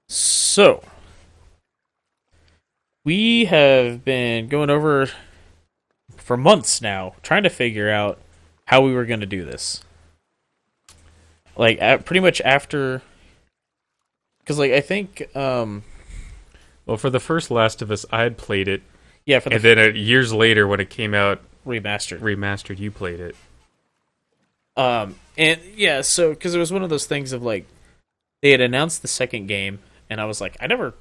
So, we have been going over for months now, trying to figure out how we were going to do this. Like, pretty much after. Because, like, I think. Well, for the first Last of Us, I had played it. Yeah, for the. And then years later, when it came out remastered, you played it. And yeah, so, because it was one of those things of, like, they had announced the second game, and I was like, I never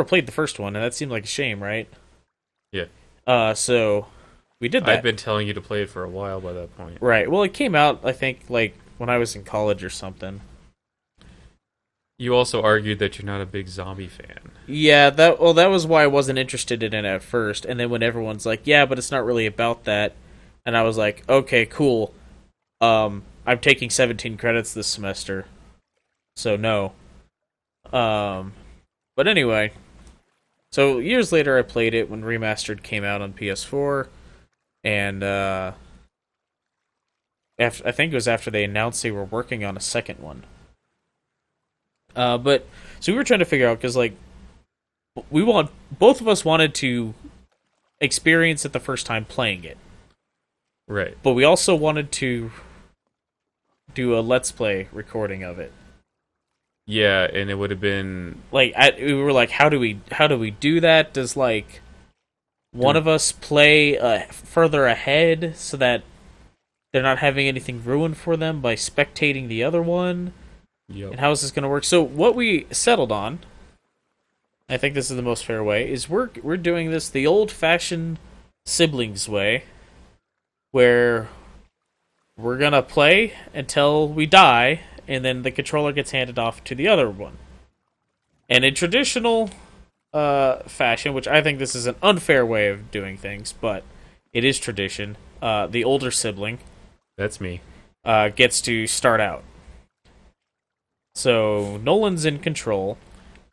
played the first one, and that seemed like a shame, right? Yeah. So we did that. I'd been telling you to play it for a while by that point. Right. Well, it came out, I think, like when I was in college or something. You also argued that you're not a big zombie fan. Yeah, that was why I wasn't interested in it at first, and then when everyone's like, "Yeah, but it's not really about that," and I was like, "Okay, cool. I'm taking 17 credits this semester, so no." But anyway, so years later, I played it when Remastered came out on PS4, and I think it was after they announced they were working on a second one. But so we were trying to figure out because like both of us wanted to experience it the first time playing it, right? But we also wanted to do a Let's Play recording of it. Yeah, and it would have been like we were like, how do we do that? Does like one of us play further ahead so that they're not having anything ruined for them by spectating the other one? Yep. And how is this going to work? So what we settled on, I think this is the most fair way, is we're doing this the old-fashioned siblings way, where we're going to play until we die, and then the controller gets handed off to the other one. And in traditional fashion, which I think this is an unfair way of doing things, but it is tradition, the older sibling, that's me, gets to start out. So Nolan's in control.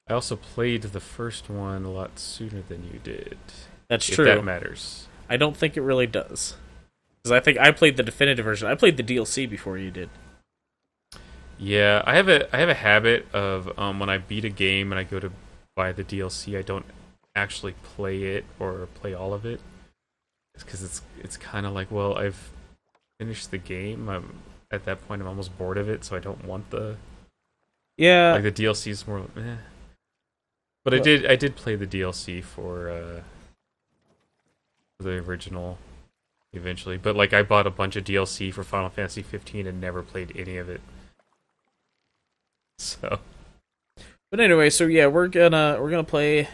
I also played the first one a lot sooner than you did. That's true. If that matters. I don't think it really does. Because I think I played the definitive version. I played the DLC before you did. Yeah, I have a habit of when I beat a game and I go to buy the DLC, I don't actually play it or play all of it. It's because it's kind of like, well, I've finished the game. At that point, I'm almost bored of it, so I don't want the. Yeah, like the DLC is more. But I did play the DLC for the original eventually. But like I bought a bunch of DLC for Final Fantasy 15 and never played any of it. So. But anyway, so yeah, we're gonna play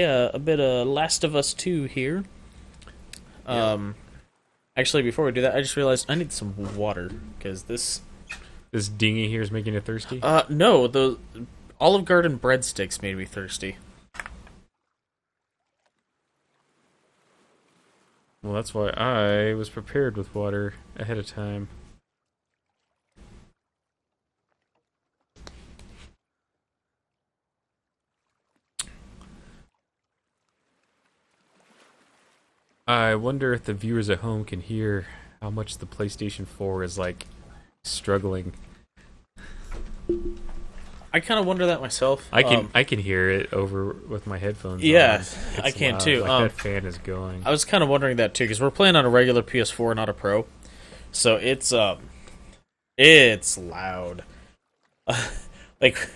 a bit of Last of Us 2 here. Actually, before we do that, I just realized I need some water because this dinghy here is making you thirsty? No, the Olive Garden breadsticks made me thirsty. Well, that's why I was prepared with water ahead of time. I wonder if the viewers at home can hear how much the PlayStation 4 is, like, struggling. I kind of wonder that myself. I can hear it over with my headphones. Yeah, on. I can loud. too. Like that fan is going. I was kind of wondering that too because we're playing on a regular PS4, not a Pro, so it's loud. Like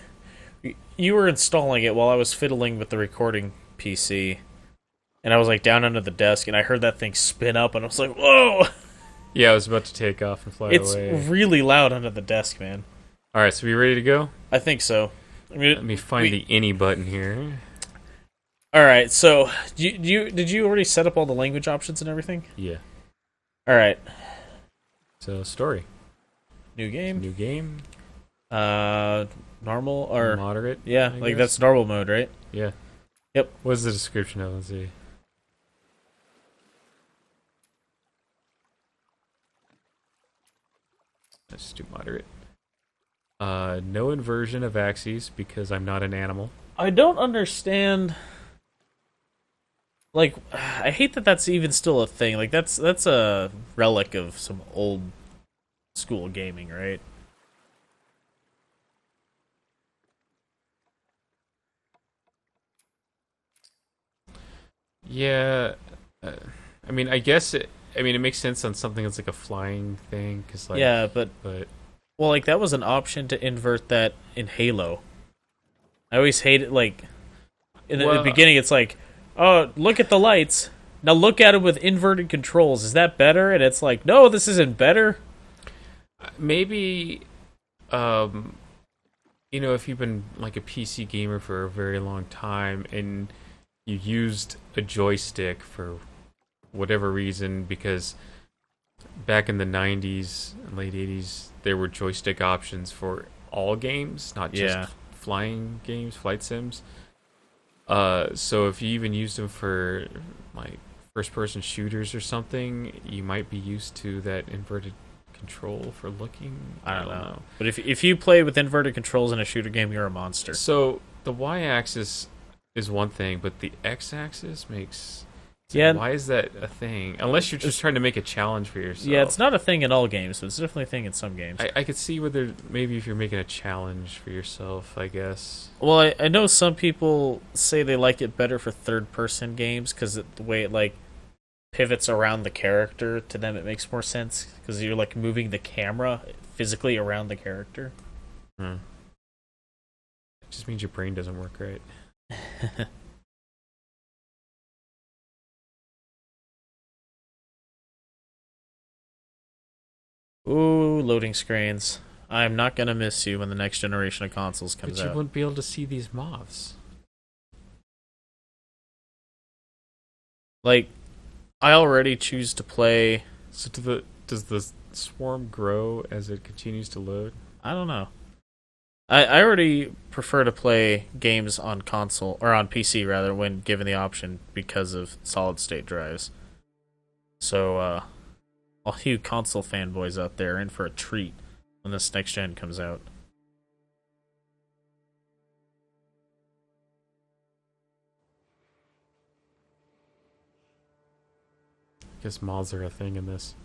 you were installing it while I was fiddling with the recording PC, and I was like down under the desk, and I heard that thing spin up, and I was like, "Whoa!" Yeah, I was about to take off and fly away. It's really loud under the desk, man. All right, so we ready to go? I think so. Let me find the any button here. All right, so did you already set up all the language options and everything? Yeah. All right. So story. New game. New game. Normal or moderate? Yeah, I like guess. that's normal mode, right? Yeah. Yep. What's the description of it? Let's see. Let's just do moderate. No inversion of axes because I'm not an animal. I don't understand. like I hate that that's even still a thing. Like that's a relic of some old school gaming, right? Yeah, uh, I mean, I guess it. I mean, it makes sense on something that's like a flying thing, because like, Yeah, but but well, like that was an option to invert that in Halo. I always hate it. Like in the well, beginning, it's like, oh, look at the lights. Now look at it with inverted controls. Is that better? And it's like, no, this isn't better. maybe um, if you've been like a PC gamer for a very long time and you used a joystick for whatever reason, because back in the 90s and late 80s there were joystick options for all games, not just Yeah, flying games, flight sims. So if you even used them for like first person shooters or something, you might be used to that inverted control for looking. I I don't don't know. know. But if you play with inverted controls in a shooter game, you're a monster. So the y-axis is one thing, but the x-axis makes, it's like, Yeah, why is that a thing? Unless you're just trying to make a challenge for yourself. yeah, it's not a thing in all games, but it's definitely a thing in some games. I could see whether maybe if you're making a challenge for yourself, I guess. Well, I know some people say they like it better for third person games because the way it like pivots around the character, to them it makes more sense because you're like moving the camera physically around the character. Hmm. It just means your brain doesn't work right. Ooh, loading screens. I'm not gonna miss you when the next generation of consoles But comes you out. wouldn't be able to see these moths. Like, I already choose to play. So does the swarm grow as it continues to load? I don't know. I already prefer to play games on console or on PC rather when given the option because of solid state drives. So all you console fanboys out there are in for a treat when this next gen comes out. I guess moths are a thing in this.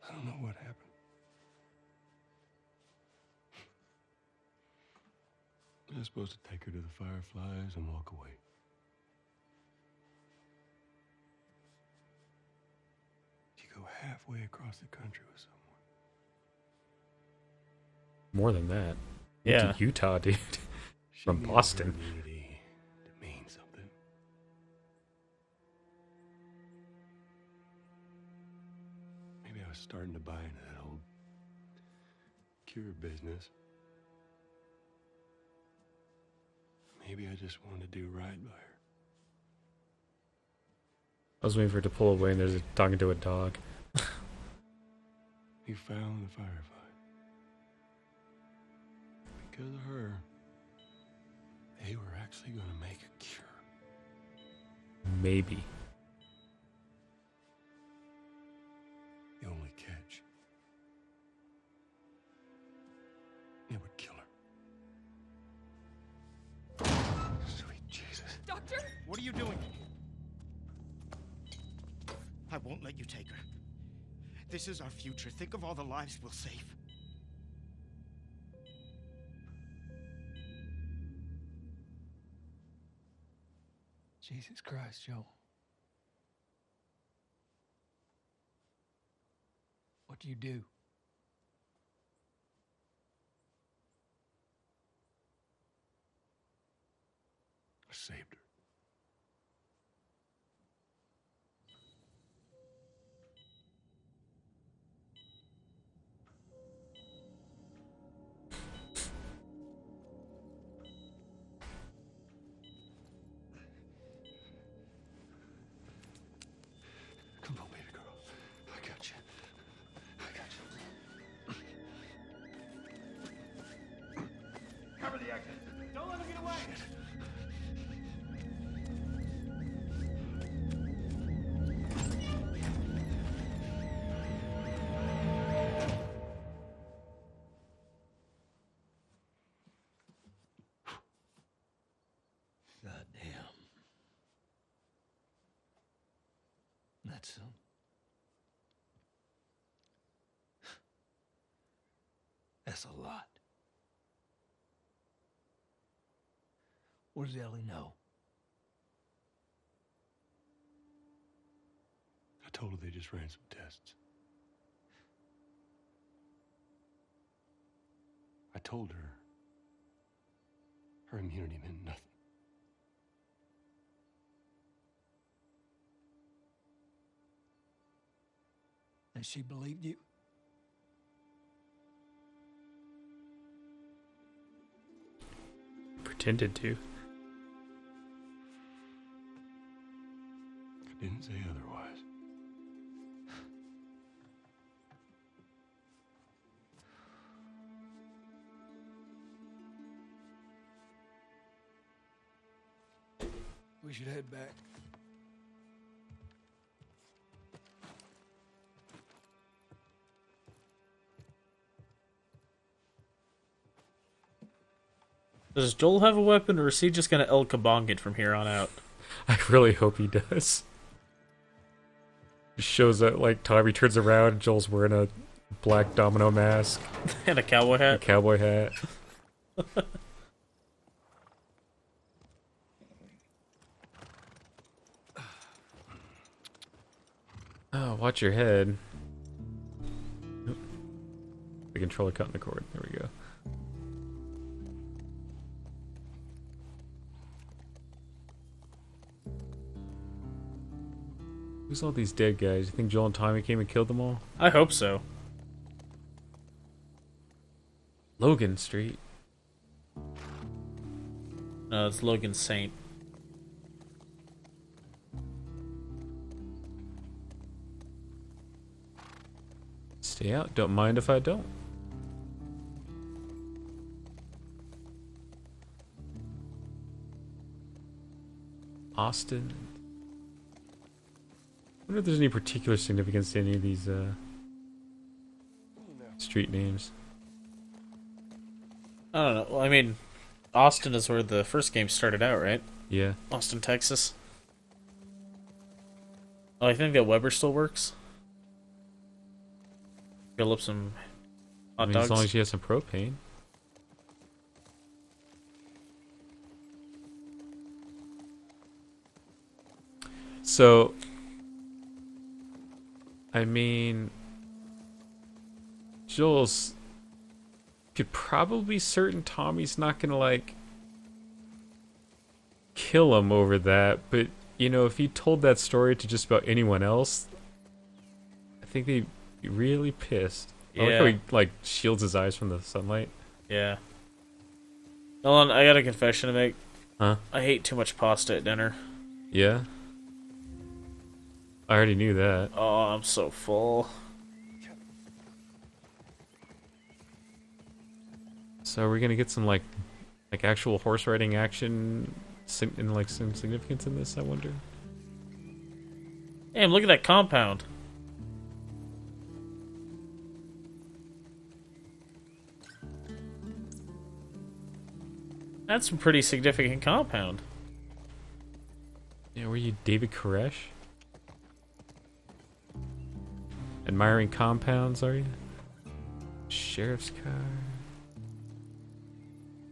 I don't know what happened. I was supposed to take her to the fireflies and walk away. You go halfway across the country with someone. More than that. Yeah. Went to Utah, dude. She From needed her Boston. immunity to mean something. Maybe I was starting to buy into that old cure business. Maybe I just wanted to do right by her. I was waiting for it to pull away and there's talking to a dog. You found the firefly. Because of her, they were actually going to make a cure. Maybe. The only catch, it would kill her. Sweet Jesus. Doctor? What are you doing? I won't let you take her. This is our future. Think of all the lives we'll save. Jesus Christ, Joe. What do you do? I saved her. Come on, baby girl. I got you. I got you. Cover the exit. Don't let him get away. that soon? That's a lot. What does Ellie know? I told her they just ran some tests. I told her her immunity meant nothing. And she believed you? Pretended to. I didn't say otherwise. We should head back. Does Joel have a weapon, or is he just gonna El Kabong it from here on out? I really hope he does. Just shows up like Tommy turns around and Joel's wearing a black domino mask, And a cowboy a hat? cowboy hat. Oh, watch your head. Oop. The controller cutting the cord. There we go. Who's all these dead guys? You think Joel and Tommy came and killed them all? I hope so. Logan Street. No, it's Logan Saint. Stay out. Don't mind if I don't. Austin. I wonder if there's any particular significance to any of these street names. I don't know. Well, I mean, Austin is where the first game started out, right? Yeah. Austin, Texas. Oh, I think that Weber still works. Fill up some hot dogs. As long as you have some propane. So, I mean, Joel's could probably be certain Tommy's not gonna like kill him over that, but you know, if he told that story to just about anyone else, I think they'd be really pissed. I like how he like shields his eyes from the sunlight. Yeah. Nolan, I got a confession to make. Huh? I hate too much pasta at dinner. Yeah. I already knew that. Oh, I'm so full. So are we gonna get some like actual horse riding action and like some significance in this? I wonder. Damn, look at that compound. That's a pretty significant compound. Yeah, were you David Koresh? Admiring compounds, are you? Sheriff's car.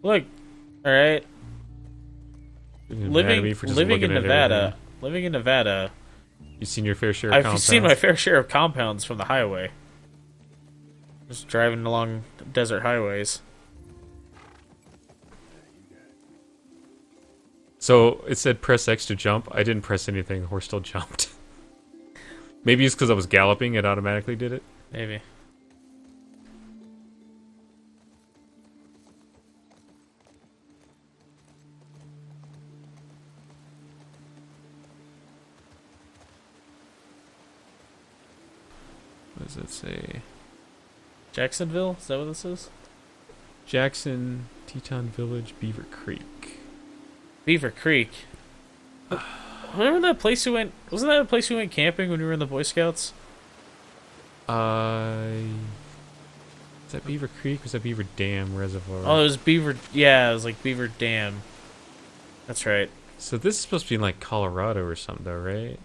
Look, all right. You're mad at me for just Living in looking at Nevada. everything. Living in Nevada. You've seen your fair share of I've compounds. seen my fair share of compounds from the highway. Just driving along desert highways. So it said press X to jump. I didn't press anything. The horse still jumped. Maybe it's because I was galloping. It automatically did it. Maybe. What does it say? Jacksonville? Is that what this is? Jackson, Teton Village, Beaver Creek. Beaver Creek. Remember that place we went? Wasn't that a place we went camping when we were in the Boy Scouts? Is that Beaver Creek or is that Beaver Dam Reservoir? Oh, it was Beaver. Yeah, it was like Beaver Dam. That's right. So this is supposed to be in like Colorado or something, though, right?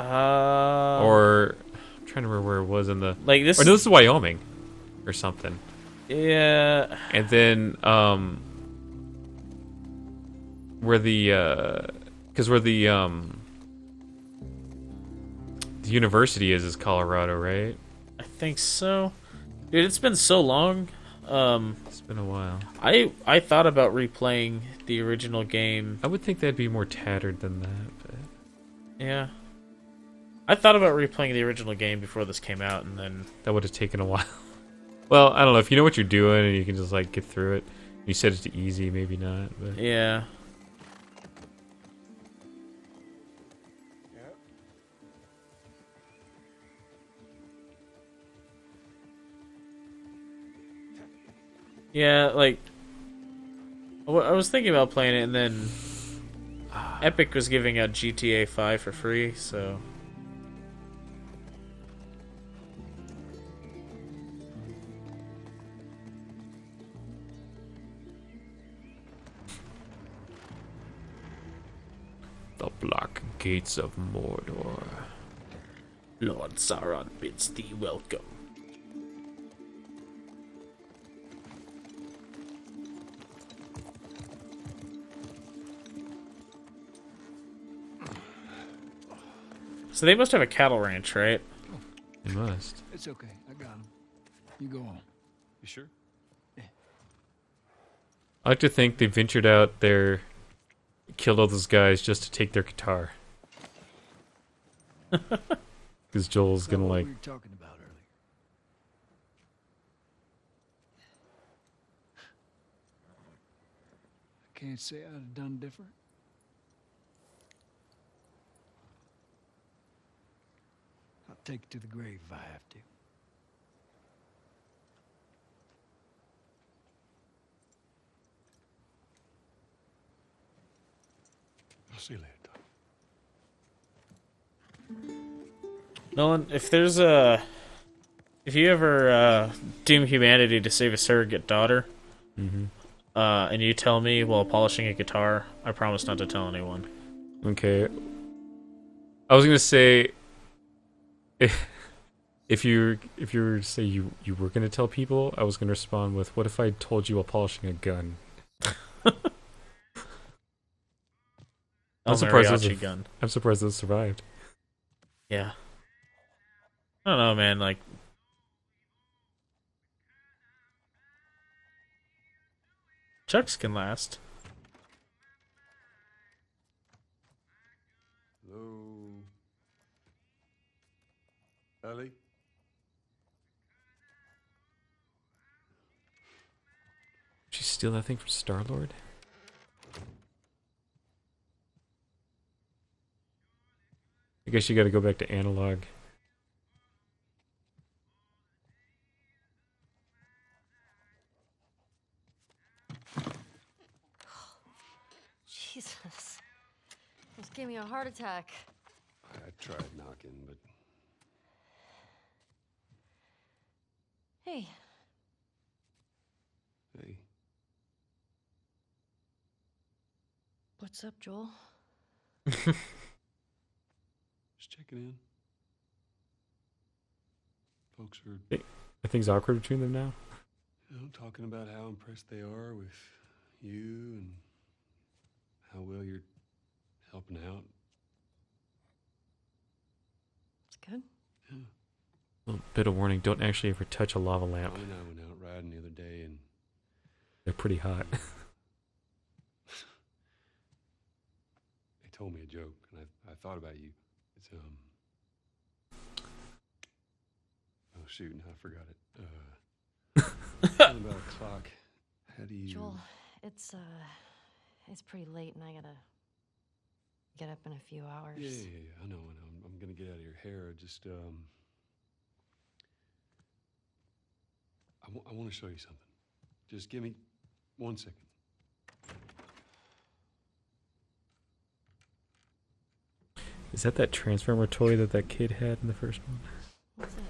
Or I'm trying to remember where it was in the. like this. Or no, this is Wyoming, or something. Yeah. And then where because where the university is Colorado, right? I think so. Dude, it's been so long. It's been a while. I thought about replaying the original game. I would think that'd be more tattered than that, but Yeah. I thought about replaying the original game before this came out, and then that would have taken a while. Well, I don't know, if you know what you're doing and you can just like get through it. You set it to easy, maybe not, but yeah. Yeah, like I was thinking about playing it, and then Epic was giving out GTA 5 for free, so the black gates of Mordor. Lord Sauron bids thee welcome. So they must have a cattle ranch, right? They must. It's okay. I got him. You go on. You sure? I like to think they ventured out there, killed all those guys just to take their guitar. Because Joel's gonna What like. we were talking about earlier. I can't say I'd have done different. I'll take it to the grave if I have to. I'll see you later, Tom. Nolan, if you ever doom humanity to save a surrogate daughter, and you tell me while polishing a guitar, I promise not to tell anyone. Okay. I was gonna say, if you were to say you were gonna tell people, I was gonna respond with, "What if I told you while polishing a gun?" El mariachi gun. I'm surprised those survived. Yeah. I don't know, man. Like, chucks can last. Hello? Ellie? Did she steal that thing from Star-Lord? I guess you gotta go back to analog. Jesus. Almost gave me a heart attack. I tried knocking, but Hey, hey, what's up, Joel? just checking in. Folks are, Are things awkward between them now? talking about how impressed they are with you and how well you're helping out. It's good. A little bit of warning: don't actually ever touch a lava lamp. Tom and I went out riding the other day, and They're pretty hot. they told me a joke, and I thought about you. It's oh shoot, now I forgot it. Something about a clock. How do you? Joel, it's pretty late and I gotta get up in a few hours. Yeah. I know. I'm gonna get out of your hair. Just I want to show you something. Just give me 1 second. Is that Transformer toy that kid had in the first one? What's this?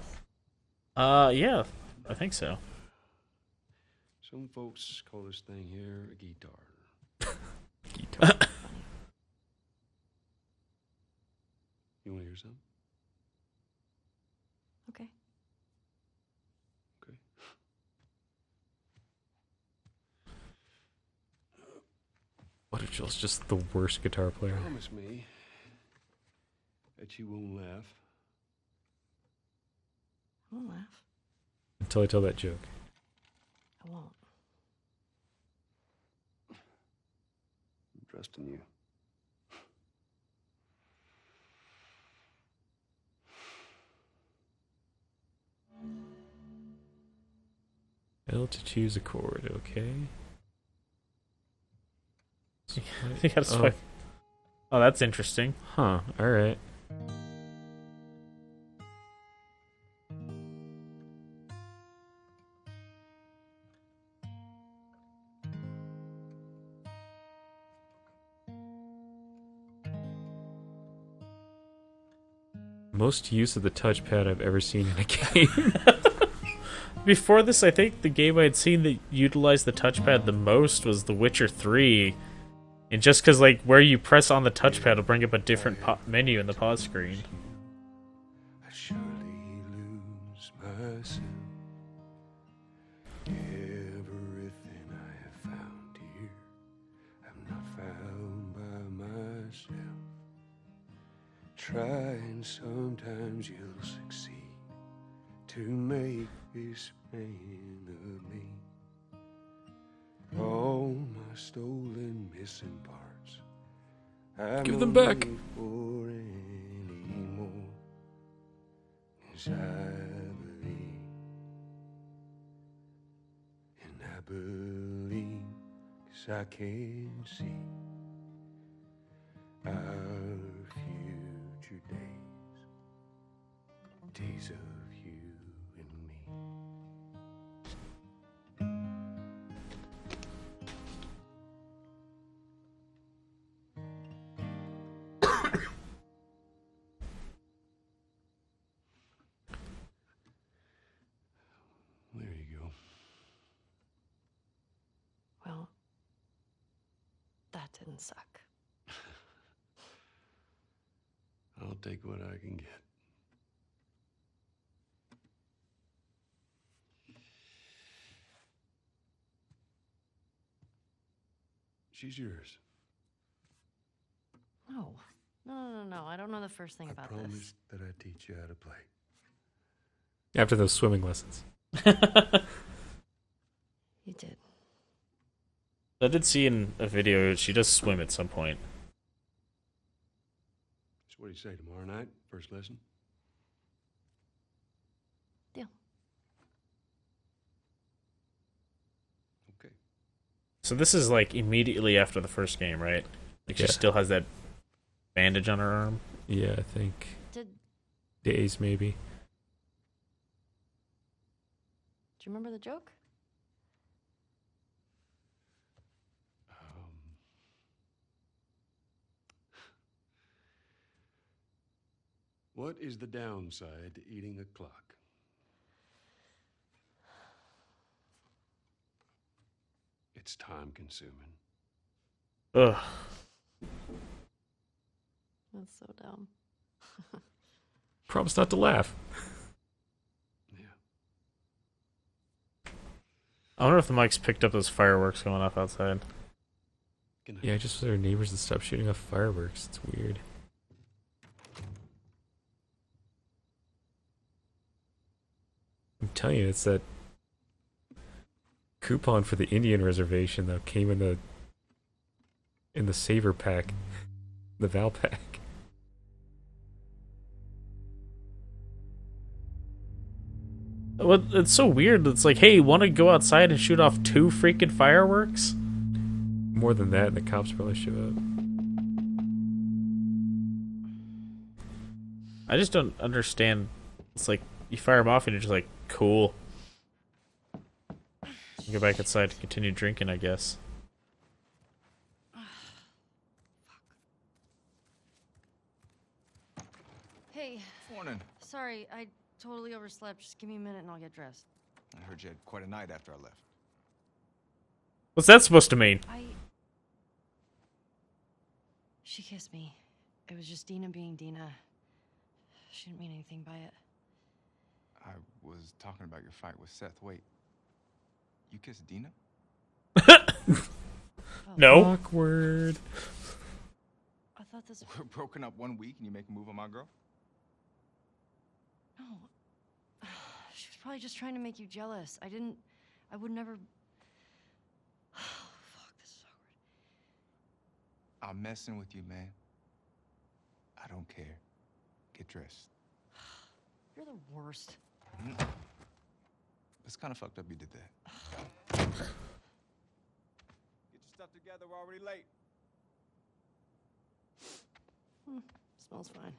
Yeah, I think so. Some folks call this thing here a guitar. Guitar. You want to hear something? Okay. Okay. What if Jill's just the worst guitar player? Promise me that you won't laugh. I won't laugh. Until I tell that joke. I won't. I'm trusting you. L to choose a chord, okay. You gotta swipe. Oh, that's interesting. Huh, alright. Most use of the touchpad I've ever seen in a game. Before this, I think the game I'd seen that utilized the touchpad the most was The Witcher 3. And just because, like, where you press on the touchpad will bring up a different menu in the pause screen. I surely lose myself. Everything I have found here, I'm not found by myself. Try and sometimes you'll succeed to make this man of me. All my stolen missing parts, I'm Give them back. not for anymore. 'Cause I believe, and I believe 'cause I can see our future days, days of you and me. There you go. Well, that didn't suck. I'll take what I can get. She's yours. No. No. I don't know the first thing I about promised this. that I'd teach you how to play. After those swimming lessons. You did. I did see in a video she does swim at some point. So what do you say, tomorrow night? First lesson? Deal. Okay. So this is like immediately after the first game, right? Like she Yeah. still has that bandage on her arm. Yeah, I think Do days maybe. you remember the joke? What is the downside to eating a clock? It's time consuming. Ugh. That's so dumb. Promise not to laugh. Yeah. I wonder if the mics picked up those fireworks going off outside. Good night. Yeah, just for their neighbors to stop shooting off fireworks. It's weird. I'm telling you, it's that coupon for the Indian reservation that came in the saver pack, the Val pack. Well, it's so weird. It's like, hey, want to go outside and shoot off 2 freaking fireworks? More than that, the cops probably show up. I just don't understand. It's like you fire them off and you're just like, cool. Go back outside to continue drinking, I guess. Hey, Morning. sorry, I totally overslept. Just give me a minute and I'll get dressed. I heard you had quite a night after I left. What's that supposed to mean? She kissed me. It was just Dina being Dina. She didn't mean anything by it. I was talking about your fight with Seth. Wait. You kissed Dina? No. Awkward. I thought this. We're broken up 1 week and you make a move on my girl? No. She was probably just trying to make you jealous. I would never. Oh, fuck, this is awkward. I'm messing with you, man. I don't care. Get dressed. You're the worst. It's kind of fucked up you did that. Get your stuff together, we're already late. Smells fine.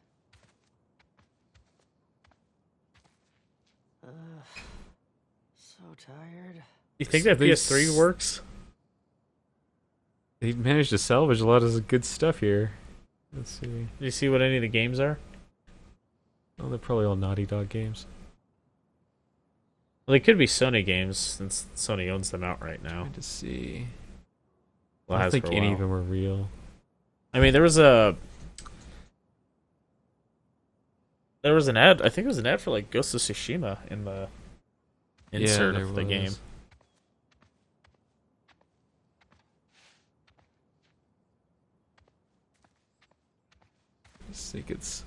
So tired. You think that PS3 works? They managed to salvage a lot of good stuff here. Let's see. Do you see what any of the games are? Oh, they're probably all Naughty Dog games. Well, they could be Sony games since Sony owns them outright now. Trying to see. Well, I don't has think for a any while. of them were real. I mean, there was an ad. I think it was an ad for like Ghost of Tsushima in the insert there of the game. was. I think it's.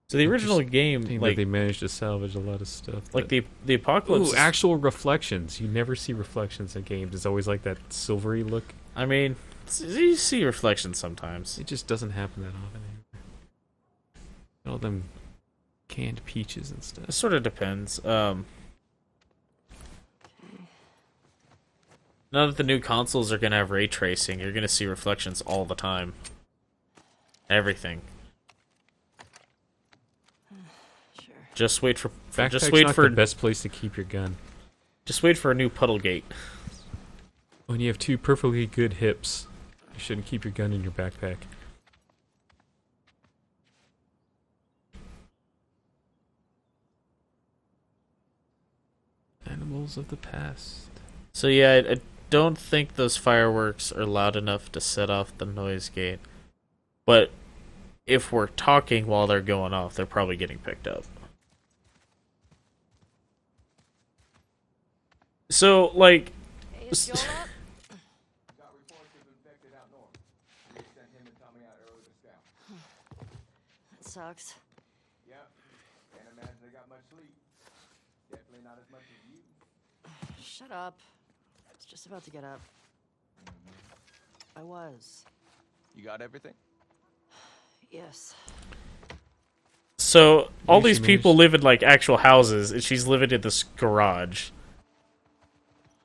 So the original I game, think like that they managed to salvage a lot of stuff. like that- the apocalypse. Ooh, actual reflections. You never see reflections in games. It's always like that silvery look. I mean, you see reflections sometimes. It just doesn't happen that often anymore. All them canned peaches and It stuff. sort of depends. Now that the new consoles are gonna have ray tracing, you're gonna see reflections all the time. Everything. Sure. Just wait for Backpack's just wait not for the best place to keep your gun. just wait for a new Puddlegate. When you have two perfectly good hips, you shouldn't keep your gun in your backpack. Animals of the past. So yeah, I don't think those fireworks are loud enough to set off the noise gate. But if we're talking while they're going off, they're probably getting picked up. So like, Hey, is Joel up? Got reports of infected out north. They sent him and Tommy out early to scout. That sucks. Yep. Can't imagine they got much sleep. Definitely not as much as you. Shut up. I was just about to get up. I was. You got everything? Yes. so all Maybe these she people managed- live in like actual houses, and she's living in this garage.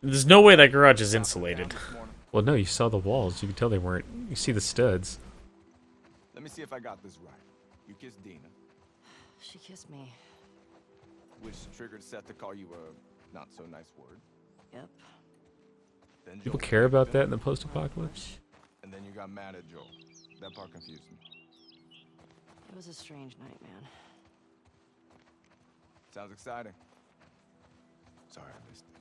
There's no way that garage is insulated. This morning. Well, no, you saw the walls. You can tell they weren't. You see the studs. Let me see if I got this right. You kissed Dina, She kissed me. which triggered Seth to call you a not so nice word. Yep. Then People Joel care raped about him, that in the post-apocalypse. and then you got mad at Joel. That part confused me. It was a strange night, man. Sounds exciting. Sorry I missed it.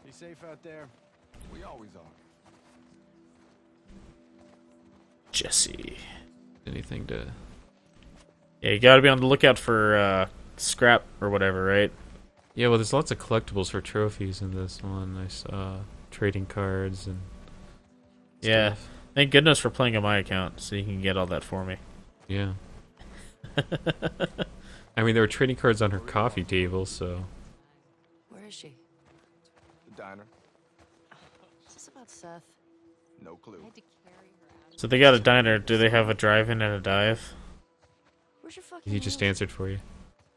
Be safe out there. We always are. Jesse. Anything to. Yeah, you gotta be on the lookout for scrap or whatever, right? Yeah, well, there's lots of collectibles for trophies in this one. I saw trading cards and. Yeah. stuff. Thank goodness for playing on my account, so you can get all that for me. Yeah. I mean, there were trading cards on her coffee table, so. Where is she? The diner. Is this about Seth? No clue. I had to carry her out. So they got a diner. Do they have a drive-in and a dive? Where's your fucking He just wallet? answered for you.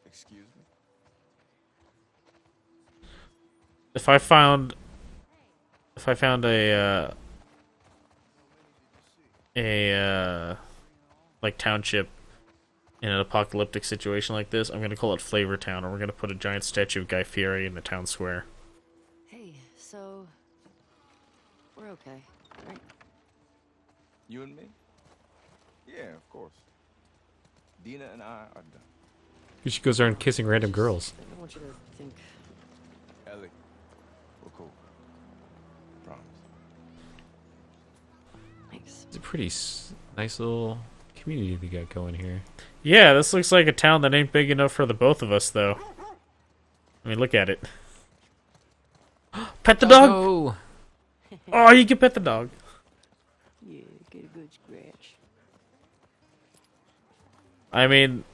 Excuse me? If I found a like township in an apocalyptic situation like this, I'm gonna call it Flavor Town, or we're gonna put a giant statue of Guy Fieri in the town square. Hey, so we're okay, right? You and me? Yeah, of course. Dina and I are done. She goes around kissing random girls. I don't want you to think. Ellie, we're cool. Promise. Thanks. It's a pretty nice little community they got going here. Yeah, this looks like a town that ain't big enough for the both of us, though. I mean, look at it. Pet the dog! Oh, Oh, you can pet the dog. Yeah, get a good scratch. I mean,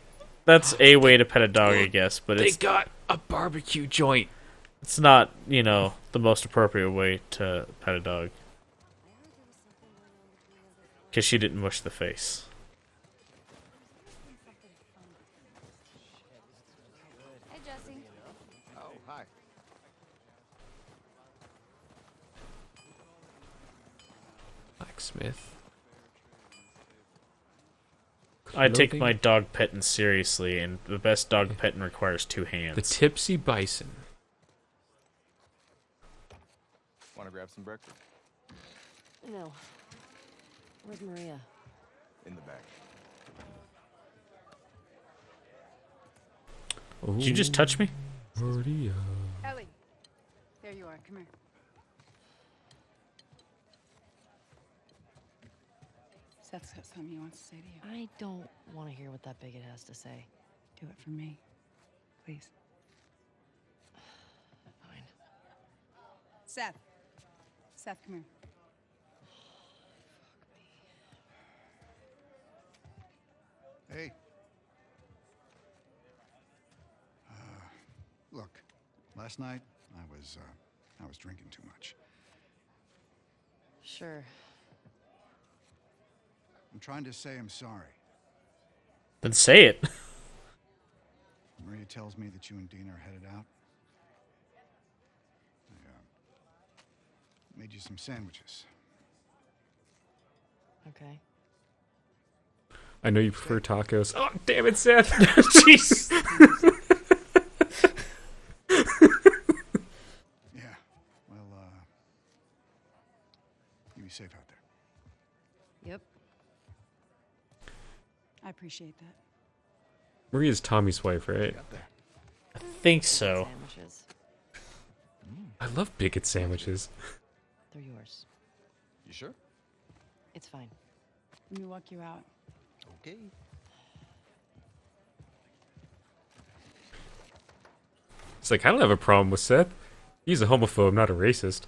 that's a way to pet a dog, I guess, but they it's got a barbecue joint. it's not, you know, the most appropriate way to pet a dog. Because she didn't mush the face. Hey, Jesse. Oh, hi. Blacksmith. I take Clothing. my dog petting seriously, and the best dog petting requires 2 hands. The Tipsy Bison. Want to grab some breakfast? No. Where's Maria? In the back. Did you just touch me? Maria. Ellie, there you are. Come here. Seth's got something he wants to say to you. I don't want to hear what that bigot has to say. Do it for me, please. Fine. Seth. Seth, come here. Hey. Look, last night I was drinking too much. Sure. I'm trying to say I'm sorry. Then say it. Maria tells me that you and Dina are headed out. I made you some sandwiches. Okay. I know you prefer tacos. Oh, damn it, Seth. Jeez. Yeah. Well, you be safe out there. Yep. I appreciate that. Maria's Tommy's wife, right? Out there. I think so. Sandwiches. I love bigot sandwiches. They're yours. You sure? It's fine. Let me walk you out. Okay. It's like, I don't have a problem with Seth. He's a homophobe, not a racist.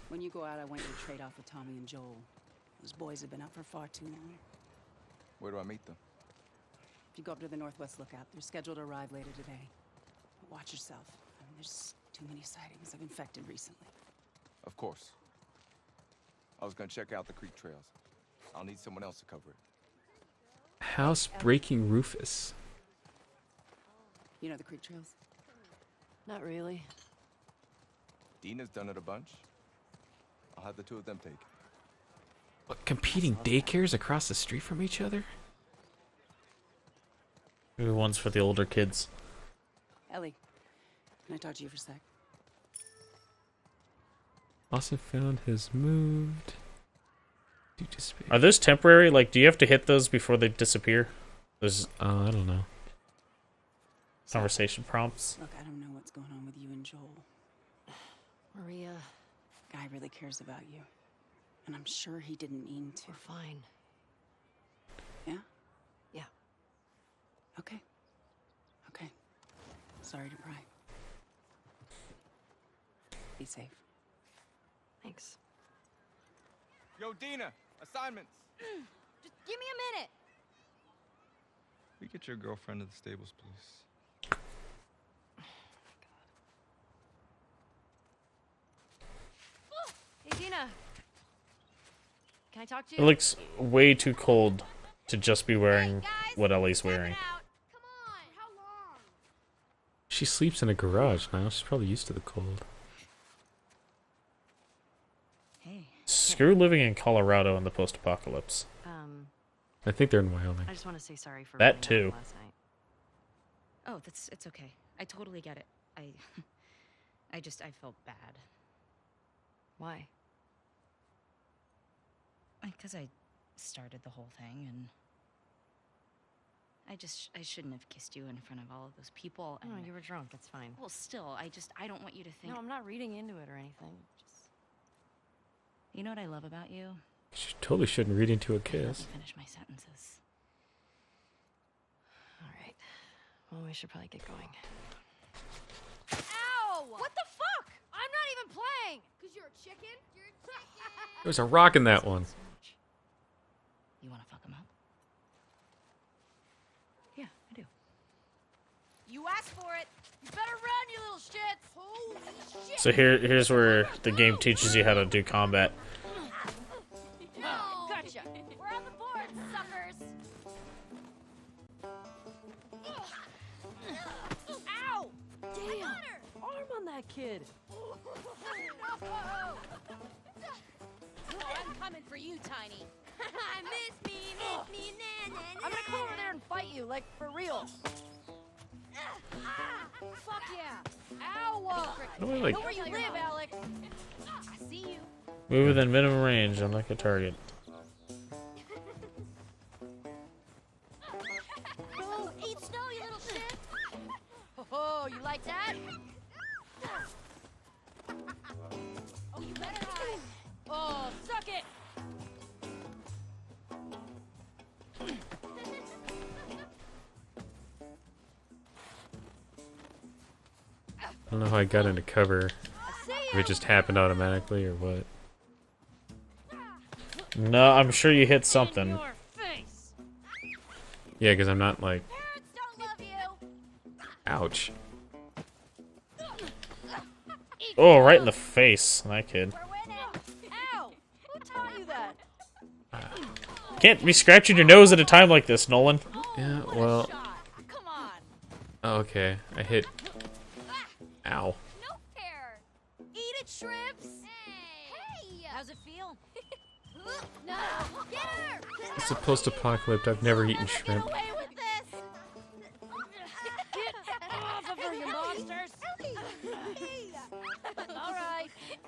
When you go out, I want you to trade off with Tommy and Joel. Those boys have been out for far too long. Where do I meet them? If you go up to the Northwest Lookout, they're scheduled to arrive later today. But watch yourself. I mean, there's too many sightings of infected recently. Of course. I was gonna check out the creek trails. I'll need someone else to cover it. Housebreaking Rufus. You know the creek trails? Not really. Dina's done it a bunch. I'll have the two of them take it. What, competing daycares across the street from each other? Maybe one's for the older kids. Ellie, can I talk to you for a sec? Austin found has moved. To despair. Are those temporary? Like, do you have to hit those before they disappear? Those I don't know. conversation prompts? Look, I don't know what's going on with you and Joel. Maria, Guy really cares about you. And I'm sure he didn't mean to. we're fine. Yeah? Yeah. Okay. Okay. Sorry to pry. Be safe. Thanks. Yo, Dina! Assignments! Just give me a minute. We get your girlfriend to the stables, please. Hey, Dina. Can I talk to It you? looks way too cold to just be wearing what Ellie's wearing. Come on. How long? She sleeps in a garage now. She's probably used to the cold. Hey. Screw living in Colorado in the post-apocalypse. I think they're in Wyoming. I just want to say sorry for That running too. out last night. Oh, it's okay. I totally get it. I felt bad. Why? Because I started the whole thing, and I shouldn't have kissed you in front of all of those people. No, And you were drunk. It's fine. well, still, I don't want you to think. No, I'm not reading into it or anything. Just You know what I love about you? She totally shouldn't read into a Let me kiss. finish my sentences. All right. Well, we should probably get going. Ow! What the fuck? I'm not even playing. Cause you're a chicken. You're a chicken. There was a rock in that one. You want to fuck him up? Yeah, I do. You asked for it. You better run, you little shits. Holy shit. So here's where the game teaches you how to do combat. Oh, gotcha. We're on the board, suckers. Ow! Damn. Arm on that kid. I'm coming for you, Tiny. Miss me, nah. I'm gonna come over there and fight you, like for real. Fuck yeah. Ow! How do I, like, Know where you live, Alex. I see you. move within minimum range on like a target? Boom! Eat snow, you little shit! Oh, you like that? Oh, you better hide! Oh, suck it! I don't know how I got into cover. If it just happened automatically or what. No, I'm sure you hit something. Your face! Yeah, because I'm not like... Parents don't love you! Ouch. Oh, right in the face, that kid. We're winning! Ow! Who taught you that? Can't be scratching your nose at a time like this, Nolan. Yeah, well... Come on! Oh, okay. I hit... Ow. No fair! Eat it, shrimps! Hey! How's it feel? No! Get her! It's a post-apocalypse. I've never eaten shrimp. Get away with this! Get off of her, you monsters!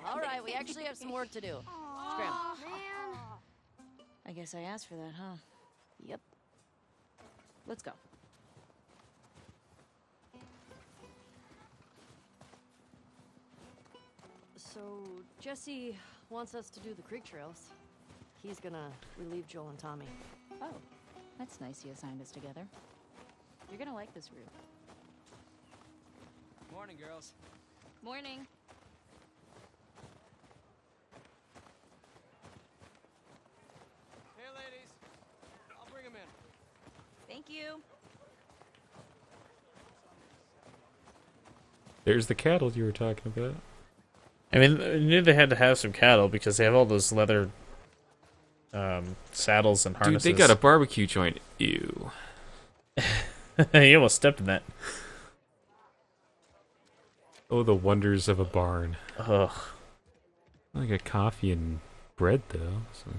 Alright, we actually have some work to do. Scram. Man. I guess I asked for that, huh? Yep. Let's go. So, Jesse wants us to do the creek trails. He's gonna relieve Joel and Tommy. Oh, that's nice he assigned us together. You're gonna like this route. Morning, girls. Morning. Hey, ladies. I'll bring them in. Thank you. There's the cattle you were talking about. I mean, I knew they had to have some cattle because they have all those leather saddles and Dude, harnesses. they got a barbecue joint. Ew. You almost stepped in that. Oh, the wonders of a barn. Ugh. I got coffee and bread, though. So.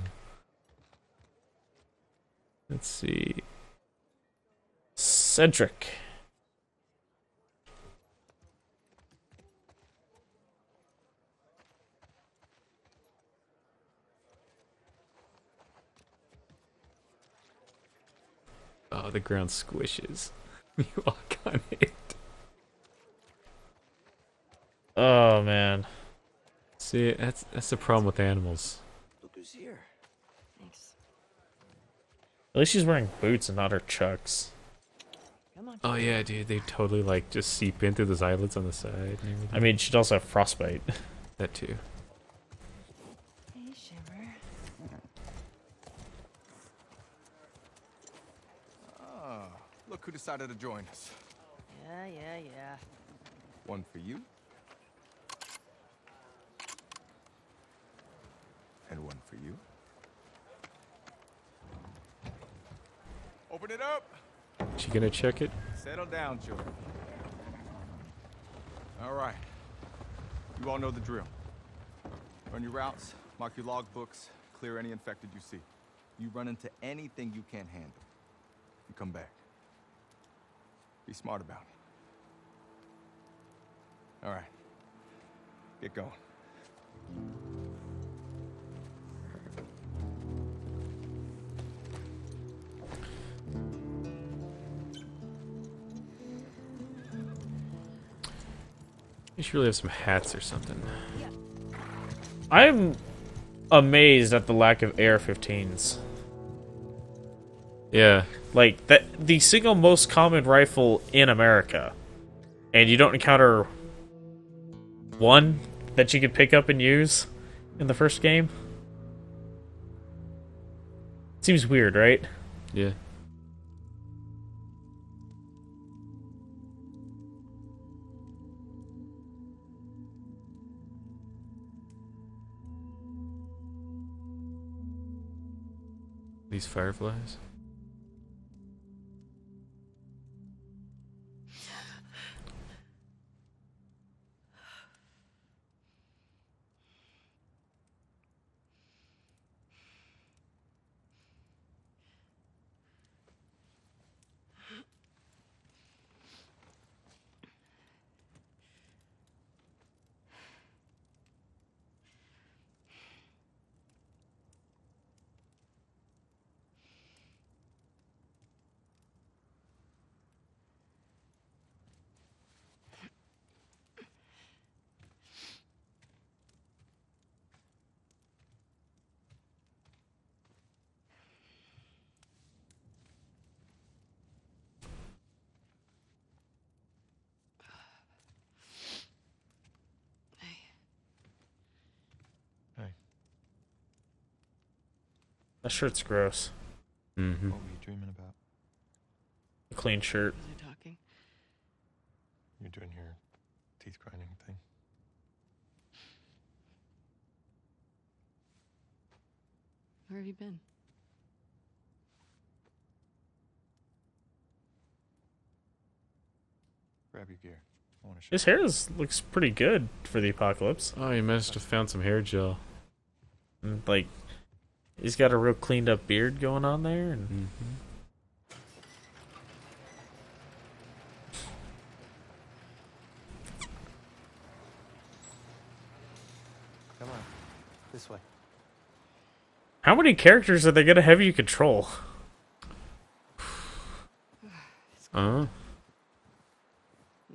Let's see. Cedric. Oh, the ground squishes. You walk on it. Oh man. See, that's the problem with animals. Look who's here. Thanks. At least she's wearing boots and not her chucks. Come on. Oh yeah, dude, they totally like just seep in through those eyelets on the side and everything. I mean, she'd also have frostbite. That too. Hey, Shimmer. Ah, look who decided to join us. Yeah. One for you. And one for you. Open it up. She gonna check it? Settle down, children. All right. You all know the drill. Run your routes, mark your logbooks, clear any infected you see. You run into anything you can't handle. You come back. Be smart about it. All right. Get going. You should really have some hats or something. I'm amazed at the lack of AR-15s. Yeah. Like, the single most common rifle in America. And you don't encounter one that you could pick up and use in the first game. Seems weird, right? Yeah. These fireflies? That shirt's gross. Mm-hmm. What were you dreaming about? A clean shirt. Was I talking? You're doing your teeth grinding thing. Where have you been? Grab your gear. I want to show His hair looks pretty good for the apocalypse. Oh, you must have found some hair gel. And, like, he's got a real cleaned up beard going on there. And Come on. This way. how many characters are they gonna have you control? At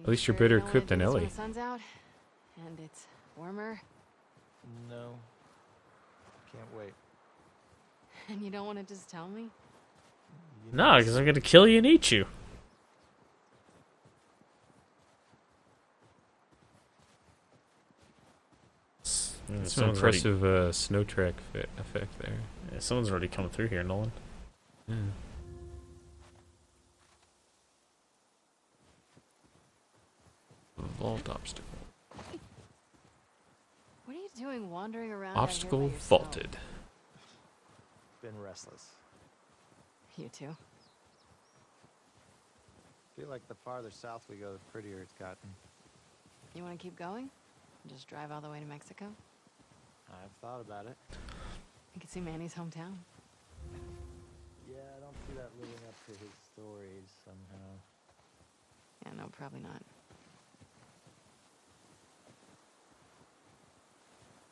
least you're better equipped than Ellie. The sun's out, and it's warmer, No. Can't wait. and you don't want to just tell me? No, because I'm gonna kill you and eat you. It's an impressive snow track effect there. Yeah, someone's already coming through here, Nolan. Yeah. Vault obstacle. What are you doing wandering around out here by Obstacle yourself? vaulted. Been restless. You too. Feel like the farther south we go, the prettier it's gotten. You want to keep going? Just drive all the way to Mexico? I've thought about it. You can see Manny's hometown. Yeah, I don't see that living up to his stories somehow. Yeah, no, probably not.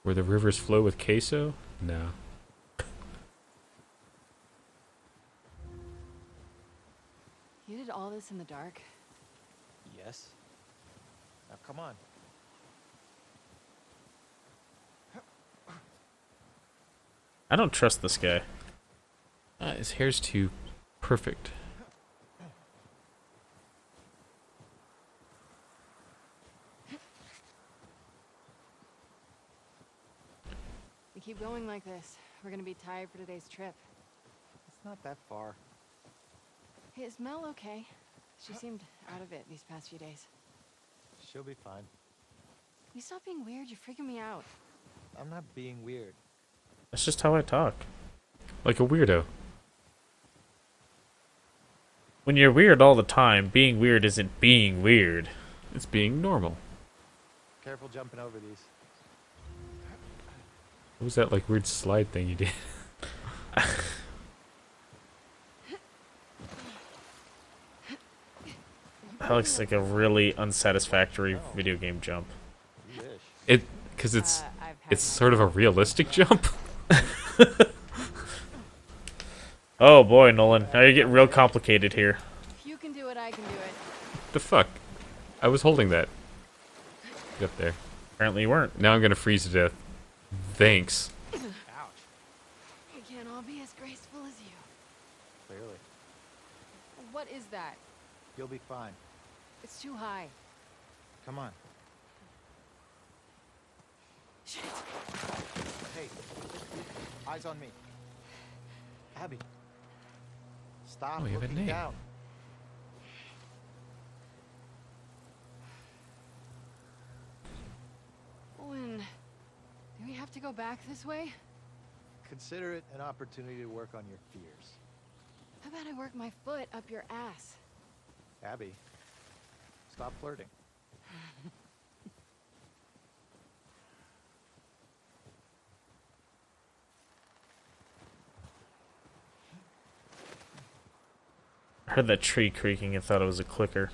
Where the rivers flow with queso? No. You did all this in the dark? Yes. Now come on. I don't trust this guy. His hair's too perfect. We keep going like this, we're gonna be tired for today's trip. It's not that far. Hey, is Mel okay? She seemed out of it these past few days. She'll be fine. You stop being weird, you're freaking me out. I'm not being weird. That's just how I talk. Like a weirdo. When you're weird all the time, being weird isn't being weird. It's being normal. Careful jumping over these. What was that like weird slide thing you did? That looks like a really unsatisfactory video game jump. You wish. Because it's sort of a realistic jump. Oh boy, Nolan. Now you're getting real complicated here. If you can do it, I can do it. The fuck? I was holding that. Get up there. Apparently you weren't. Now I'm gonna freeze to death. Thanks. as graceful as you. Clearly. What is that? You'll be fine. It's too high. Come on. Shit. Hey, eyes on me. Abby. Stop Oh, you have a looking name. down. Owen, do we have to go back this way? Consider it an opportunity to work on your fears. How about I work my foot up your ass? Abby, stop flirting. I heard that tree creaking and thought it was a clicker.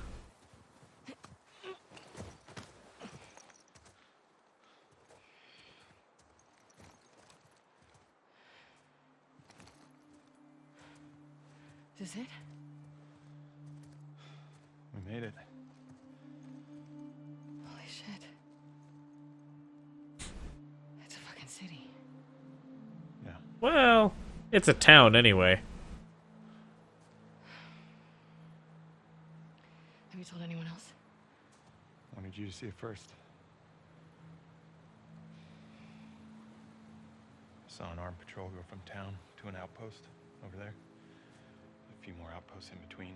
Is this it? We made it. Holy shit. It's a fucking city. Yeah. Well, it's a town anyway. Have you told anyone else? Wanted you to see it first. Saw an armed patrol go from town to an outpost over there. A few more outposts in between.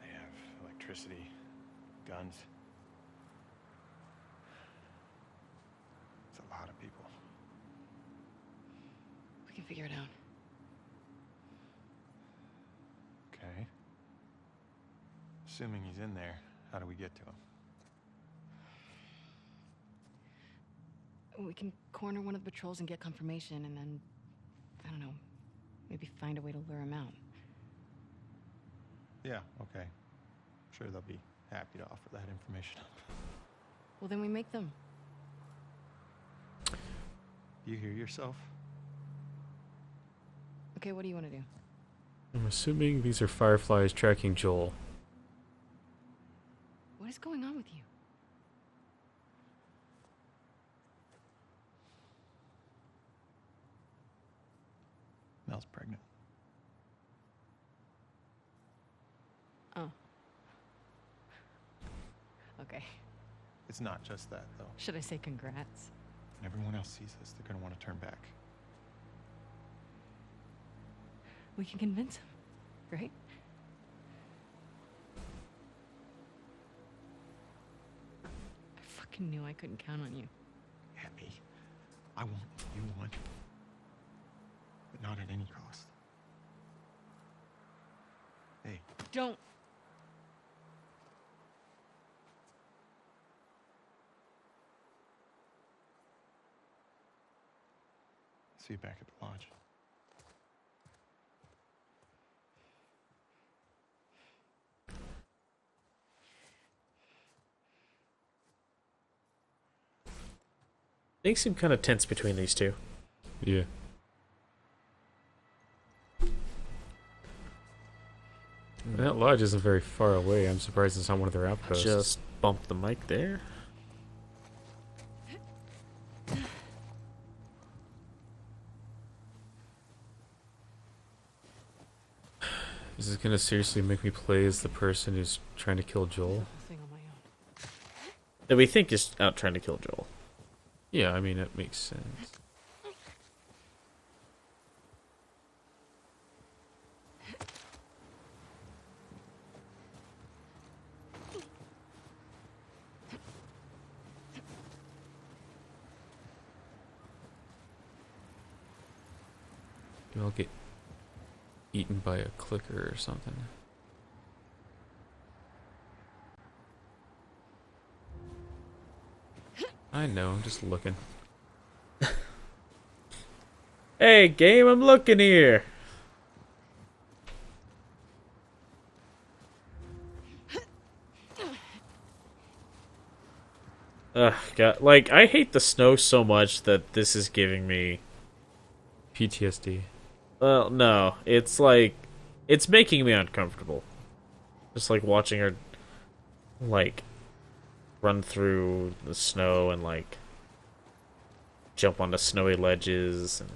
They have electricity, guns. It's a lot of people. We can figure it out. Okay. Assuming he's in there, how do we get to him? We can corner one of the patrols and get confirmation, and then, I don't know, maybe find a way to lure him out. Yeah, okay. I'm sure they'll be happy to offer that information up. Well, then we make them. You hear yourself? Okay, what do you want to do? I'm assuming these are fireflies tracking Joel. What is going on with you? Mel's pregnant. Oh. Okay. It's not just that, though. Should I say congrats? When everyone else sees this, they're gonna want to turn back. We can convince him, right? I fucking knew I couldn't count on you. Abby, I want what you want, but not at any cost. Hey, Don't. see you back at the lodge. Things seem kind of tense between these two. Yeah. That lodge isn't very far away. I'm surprised it's not one of their outposts. Just bump the mic there. Is this gonna seriously make me play as the person who's trying to kill Joel? Thing on my own. That we think is out trying to kill Joel. Yeah, I mean, it makes sense. Maybe I'll get eaten by a clicker or something. I know, I'm just looking. Hey, game, I'm looking here. Ugh, God. Like, I hate the snow so much that this is giving me... PTSD. Well, no. It's like... It's making me uncomfortable. Just like watching her, like, run through the snow and, like, jump onto snowy ledges. And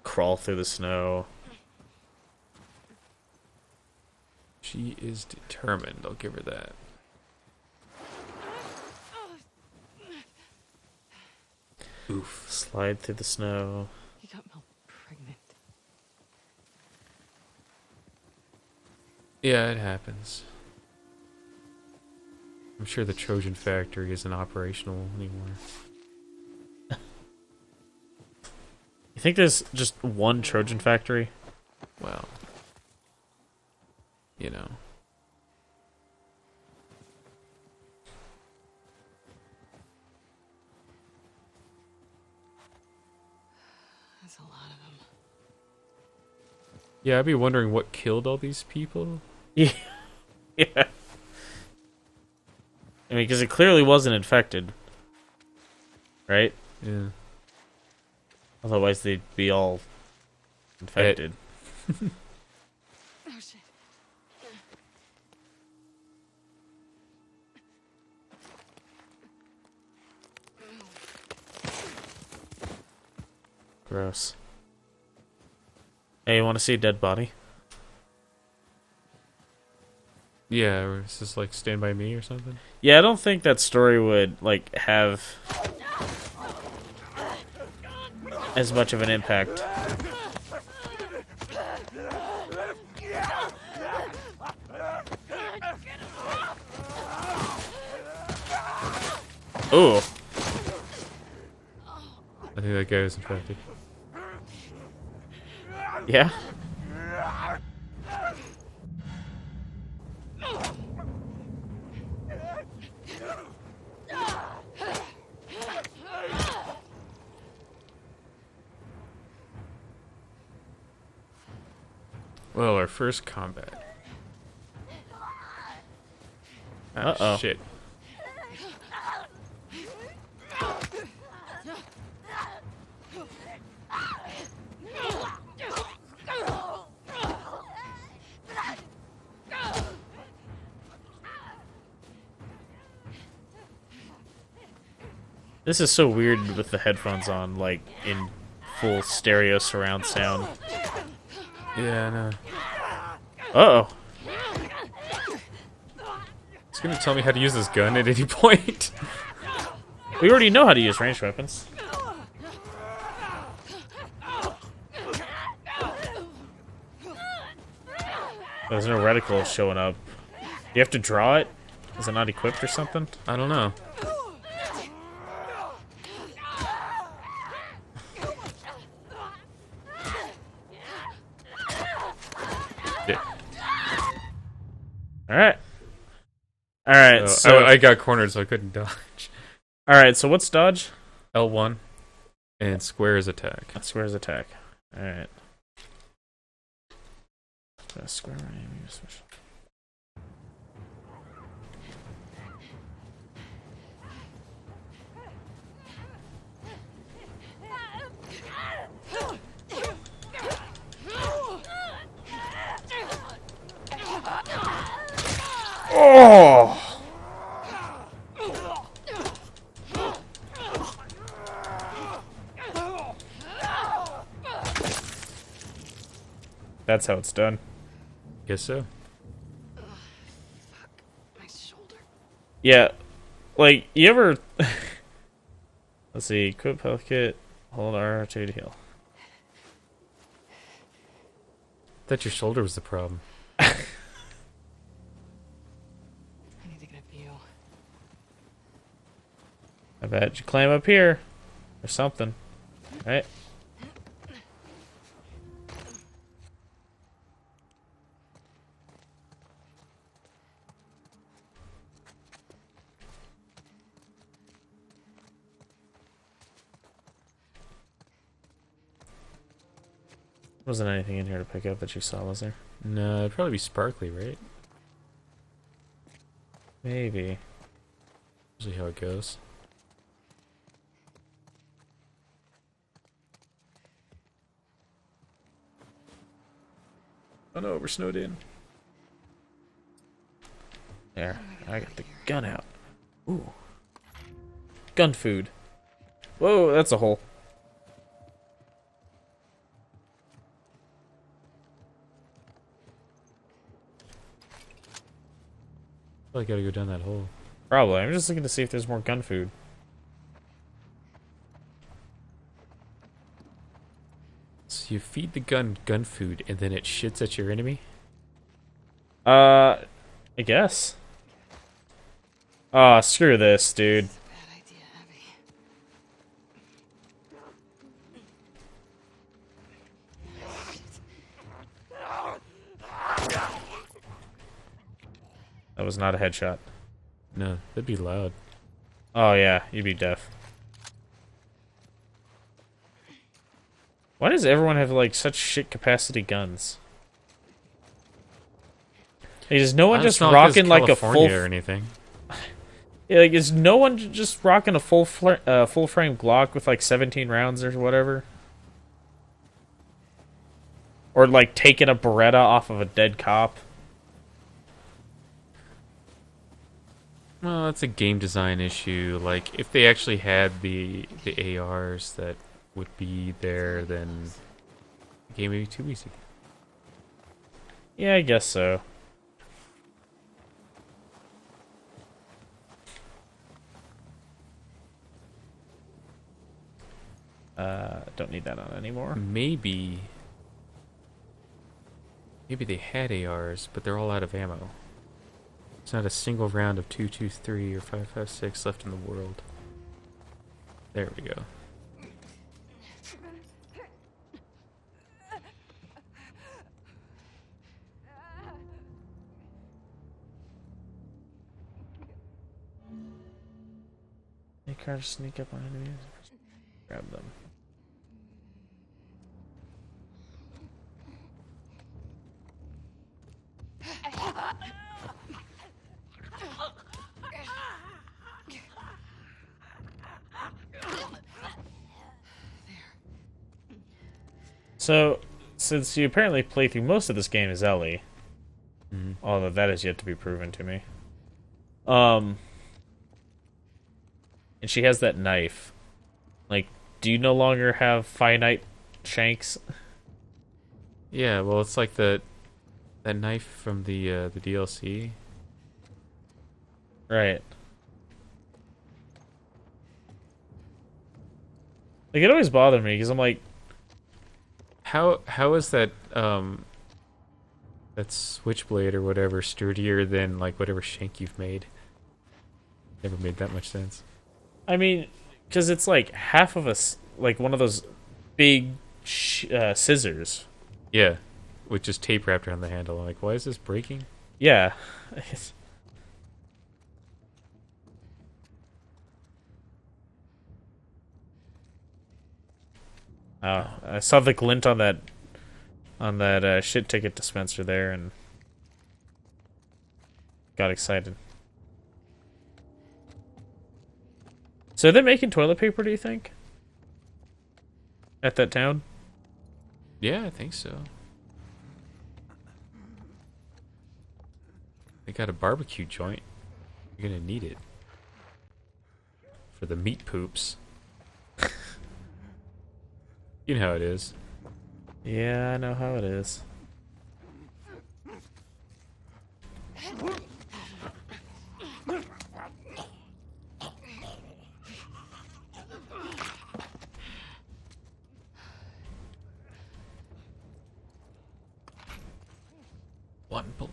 crawl through the snow. She is determined. I'll give her that. Oof. Slide through the snow. He got Mel pregnant. Yeah, it happens. I'm sure the Trojan factory isn't operational anymore. You think there's just one Trojan factory? Well, you know. That's a lot of them. Yeah, I'd be wondering what killed all these people. Yeah. Yeah. I mean, because it clearly wasn't infected. Right? Yeah. Otherwise, they'd be all infected. Oh shit. Gross. Hey, you want to see a dead body? Yeah, or is this like Stand By Me or something? Yeah, I don't think that story would, like, have as much of an impact. Ooh. I think that guy was infected. Yeah? Well, our first combat. Ah, Uh-oh. shit. This is so weird with the headphones on, like, in full stereo surround sound. Yeah, I know. Uh-oh. It's gonna tell me how to use this gun at any point. We already know how to use ranged weapons. There's no reticle showing up. Do you have to draw it? Is it not equipped or something? I don't know. Alright. Alright, so... I got cornered, so I couldn't dodge. Alright, so what's dodge? L1. And square is attack. Square is attack. Alright. Square aim, special. Oh! That's how it's done. Guess so. My shoulder. Yeah, like, you ever... Let's see, equip health kit, hold R2 to heal. Thought your shoulder was the problem. I need to get a view. I bet you climb up here, or something, right? Wasn't anything in here to pick up that you saw, was there? No, it'd probably be sparkly, right? Maybe. Usually how it goes. Oh no, we're snowed in. There, I got the gun out. Ooh. Gun food. Whoa, that's a hole. I gotta go down that hole. Probably. I'm just looking to see if there's more gun food. So you feed the gun food, and then it shits at your enemy? I guess. Oh, screw this, dude. That was not a headshot. No, that'd be loud. Oh yeah, you'd be deaf. Why does everyone have like such shit capacity guns? Like, is no one just rocking like a full or anything? Yeah, like is no one just rocking a full frame Glock with like 17 rounds or whatever? Or like taking a Beretta off of a dead cop? Well, that's a game design issue. Like, if they actually had the ARs that would be there, then the game would be too easy. Yeah, I guess so. Don't need that on anymore. Maybe they had ARs, but they're all out of ammo. There's not a single round of 2.23 or 5.56 left in the world. There we go. They try to sneak up on enemies. Grab them. So, since you apparently play through most of this game as Ellie, although that is yet to be proven to me, and she has that knife, like, do you no longer have finite shanks? Yeah, well, it's like that knife from the DLC. Right. Like, it always bothered me, because I'm like, How is that that switchblade or whatever sturdier than like whatever shank you've made? Never made that much sense. I mean, because it's like half of us, like one of those big scissors. Yeah, with just tape wrapped around the handle. I'm like, why is this breaking? Yeah. Oh, I saw the glint on that shit ticket dispenser there and got excited. So are they making toilet paper, do you think? At that town? Yeah, I think so. They got a barbecue joint. You're gonna need it for the meat poops. You know how it is. Yeah, I know how it is. One bullet.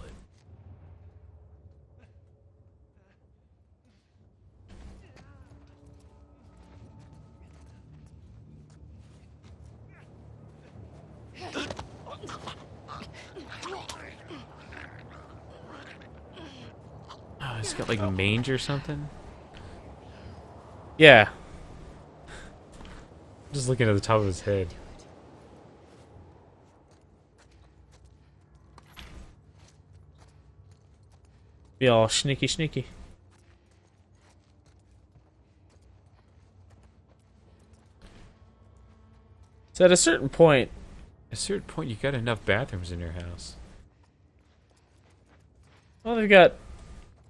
Oh, he's got like mange or something. Yeah. Just looking at the top of his head. Be all sneaky. So at a certain point, you got enough bathrooms in your house. Well, they've got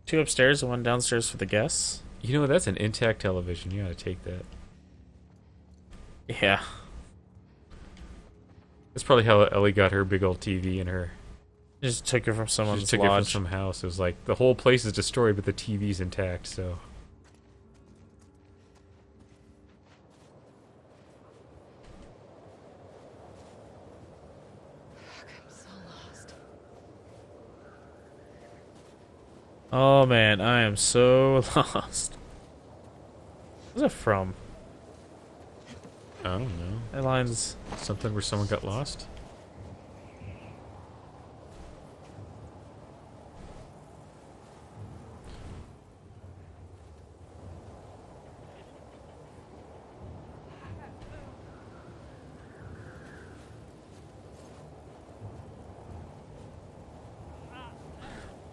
2 upstairs and 1 downstairs for the guests. You know, that's an intact television. You gotta take that. Yeah. That's probably how Ellie got her big old TV in her Just took it from someone's Just took it from lodge. some house. It was like the whole place is destroyed, but the TV's intact. So I'm so lost. Oh man, I am so lost. What's it from? I don't know. That line's Something where someone got lost.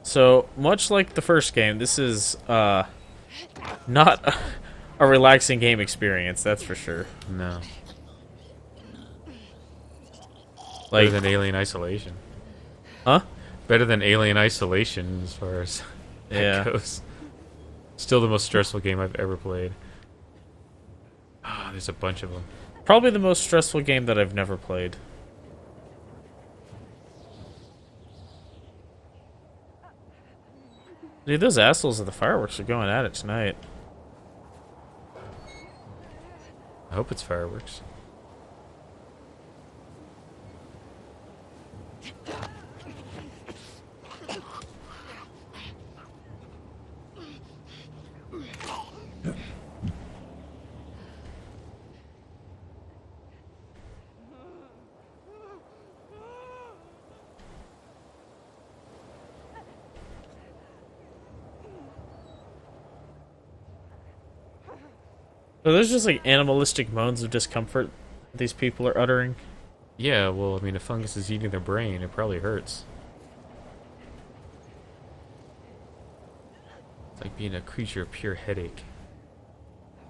so much like the first game. This is not a relaxing game experience. That's for sure. No. Like, Better than Alien Isolation. huh? Better than Alien Isolation as far as Yeah. that goes. Still the most stressful game I've ever played. Ah, there's a bunch of them. Probably the most stressful game that I've never played. Dude, those assholes of the fireworks are going at it tonight. I hope it's fireworks. So there's just like animalistic moans of discomfort these people are uttering. Yeah, well, I mean, if fungus is eating their brain, it probably hurts. It's like being a creature of pure headache.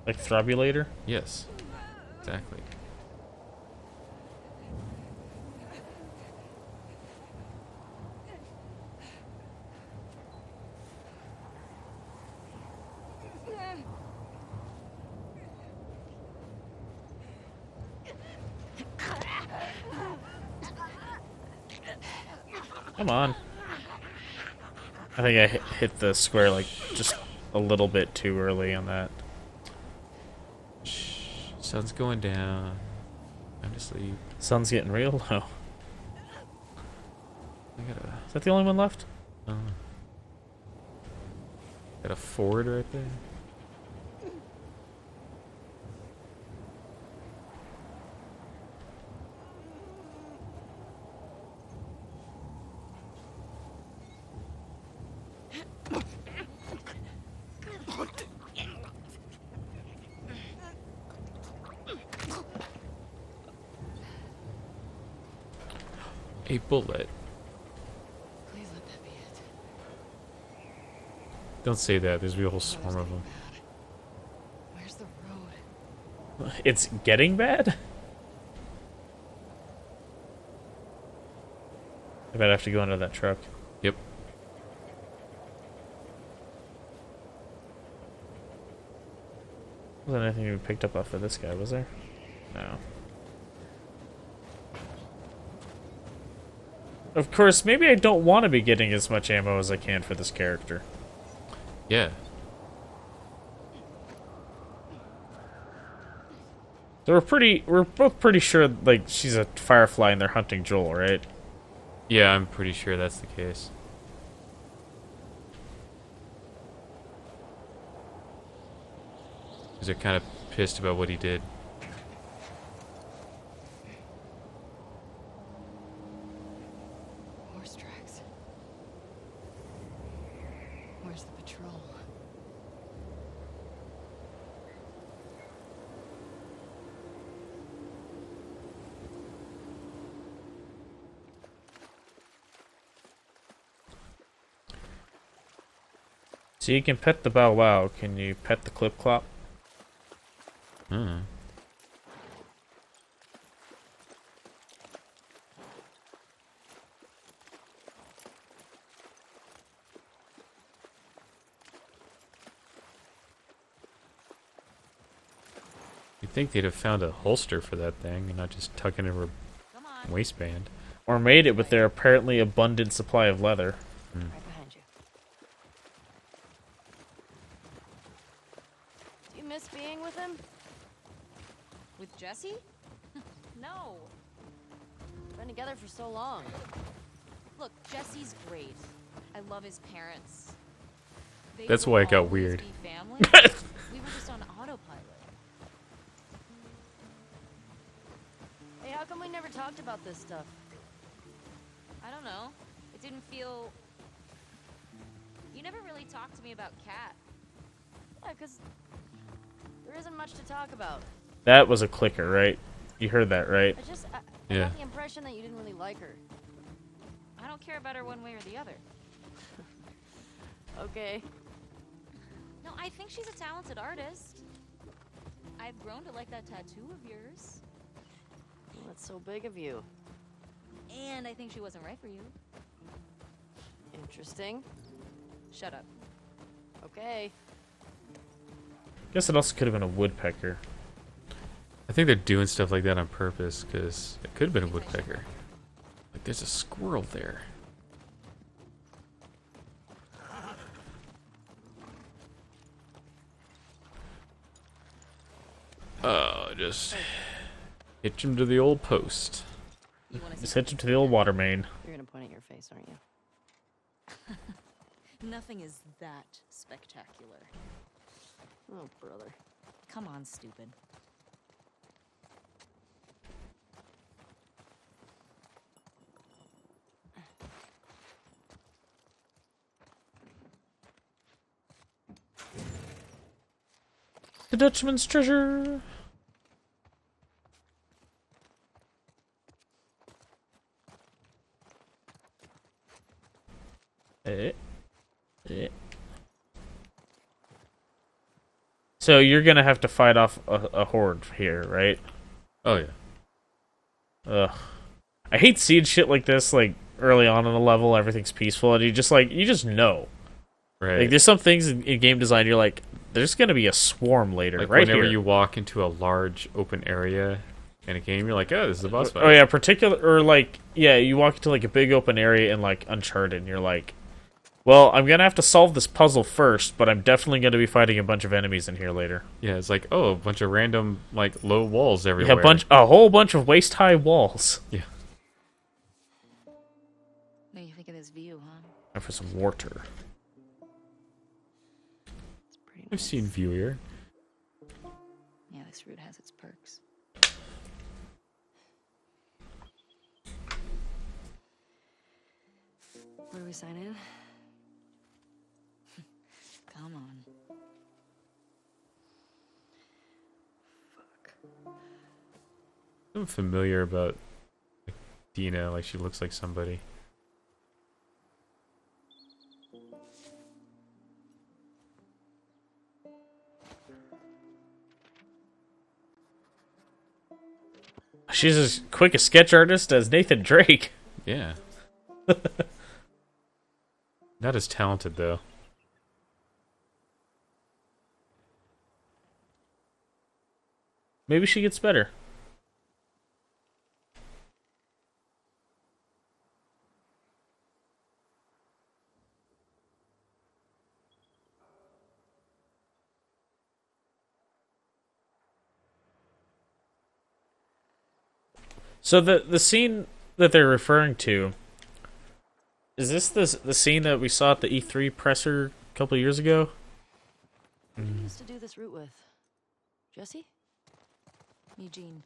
Like Throbulator? Yes, exactly. Come on. I think I hit the square like just a little bit too early on that. Shh. Sun's going down. I'm to sleep. Sun's getting real low. I got Is that the only one left? got a Ford right there. A bullet. Please let that be it. Don't say that. There's a whole swarm of them. Where's the road? It's getting bad? I bet I have to go under that truck. Yep. Wasn't anything we picked up off of this guy, was there? No. Of course, maybe I don't want to be getting as much ammo as I can for this character. Yeah. So we're both pretty sure, like, she's a Firefly and they're hunting Joel, right? Yeah, I'm pretty sure that's the case. Because they're kind of pissed about what he did. Horse tracks. Where's the patrol? So you can pet the Bow Wow. Can you pet the Clip Clop? Hmm. You'd think they'd have found a holster for that thing and not just tuck it in her waistband. Or made it with their apparently abundant supply of leather. Right behind you. Do you miss being with him? With Jesse? No. Been together for so long. Look, Jesse's great. I love his parents. They That's will why it got always weird. be family. We were just on autopilot. Hey, how come we never talked about this stuff? I don't know. It didn't feel... You never really talked to me about Kat. Yeah, because there isn't much to talk about. That was a clicker, right? You heard that, right? I Yeah. got the impression that you didn't really like her. I don't care about her one way or the other. Okay. No, I think she's a talented artist. I've grown to like that tattoo of yours. Well, that's so big of you. And I think she wasn't right for you. Interesting. Shut up. Okay. Guess it also could have been a woodpecker. I think they're doing stuff like that on purpose, because it could have been a woodpecker. Like, there's a squirrel there. Just hitch him to the old post. Just hitch him to the old water main. You're gonna point at your face, aren't you? Nothing is that spectacular. Oh, brother. Come on, stupid. The Dutchman's treasure! So you're gonna have to fight off a horde here, right? Oh, yeah. Ugh. I hate seeing shit like this, like, early on in the level, everything's peaceful, and you just know. Right. Like, there's some things in game design, you're like, there's gonna be a swarm later, Like, right whenever here. you walk into a large open area in a game, you're like, oh, this is a boss fight. Oh yeah, or like, yeah, you walk into like a big open area in like Uncharted, and you're like, well, I'm gonna have to solve this puzzle first, but I'm definitely gonna be fighting a bunch of enemies in here later. Yeah, it's like, oh, a bunch of random, like, low walls everywhere. Yeah, a whole bunch of waist-high walls. Yeah. What do you think of this view, huh? And for some water. It's pretty I've nice. seen Viewer. Yeah, this route has its perks. Where do we sign in? Come on. I'm familiar about like, Dina, like she looks like somebody. She's as quick a sketch artist as Nathan Drake. Yeah. Not as talented, though. Maybe she gets better. So the scene that they're referring to, is this the scene that we saw at the E3 presser a couple of years ago? Who did you used to do this route with? Jesse? Eugene.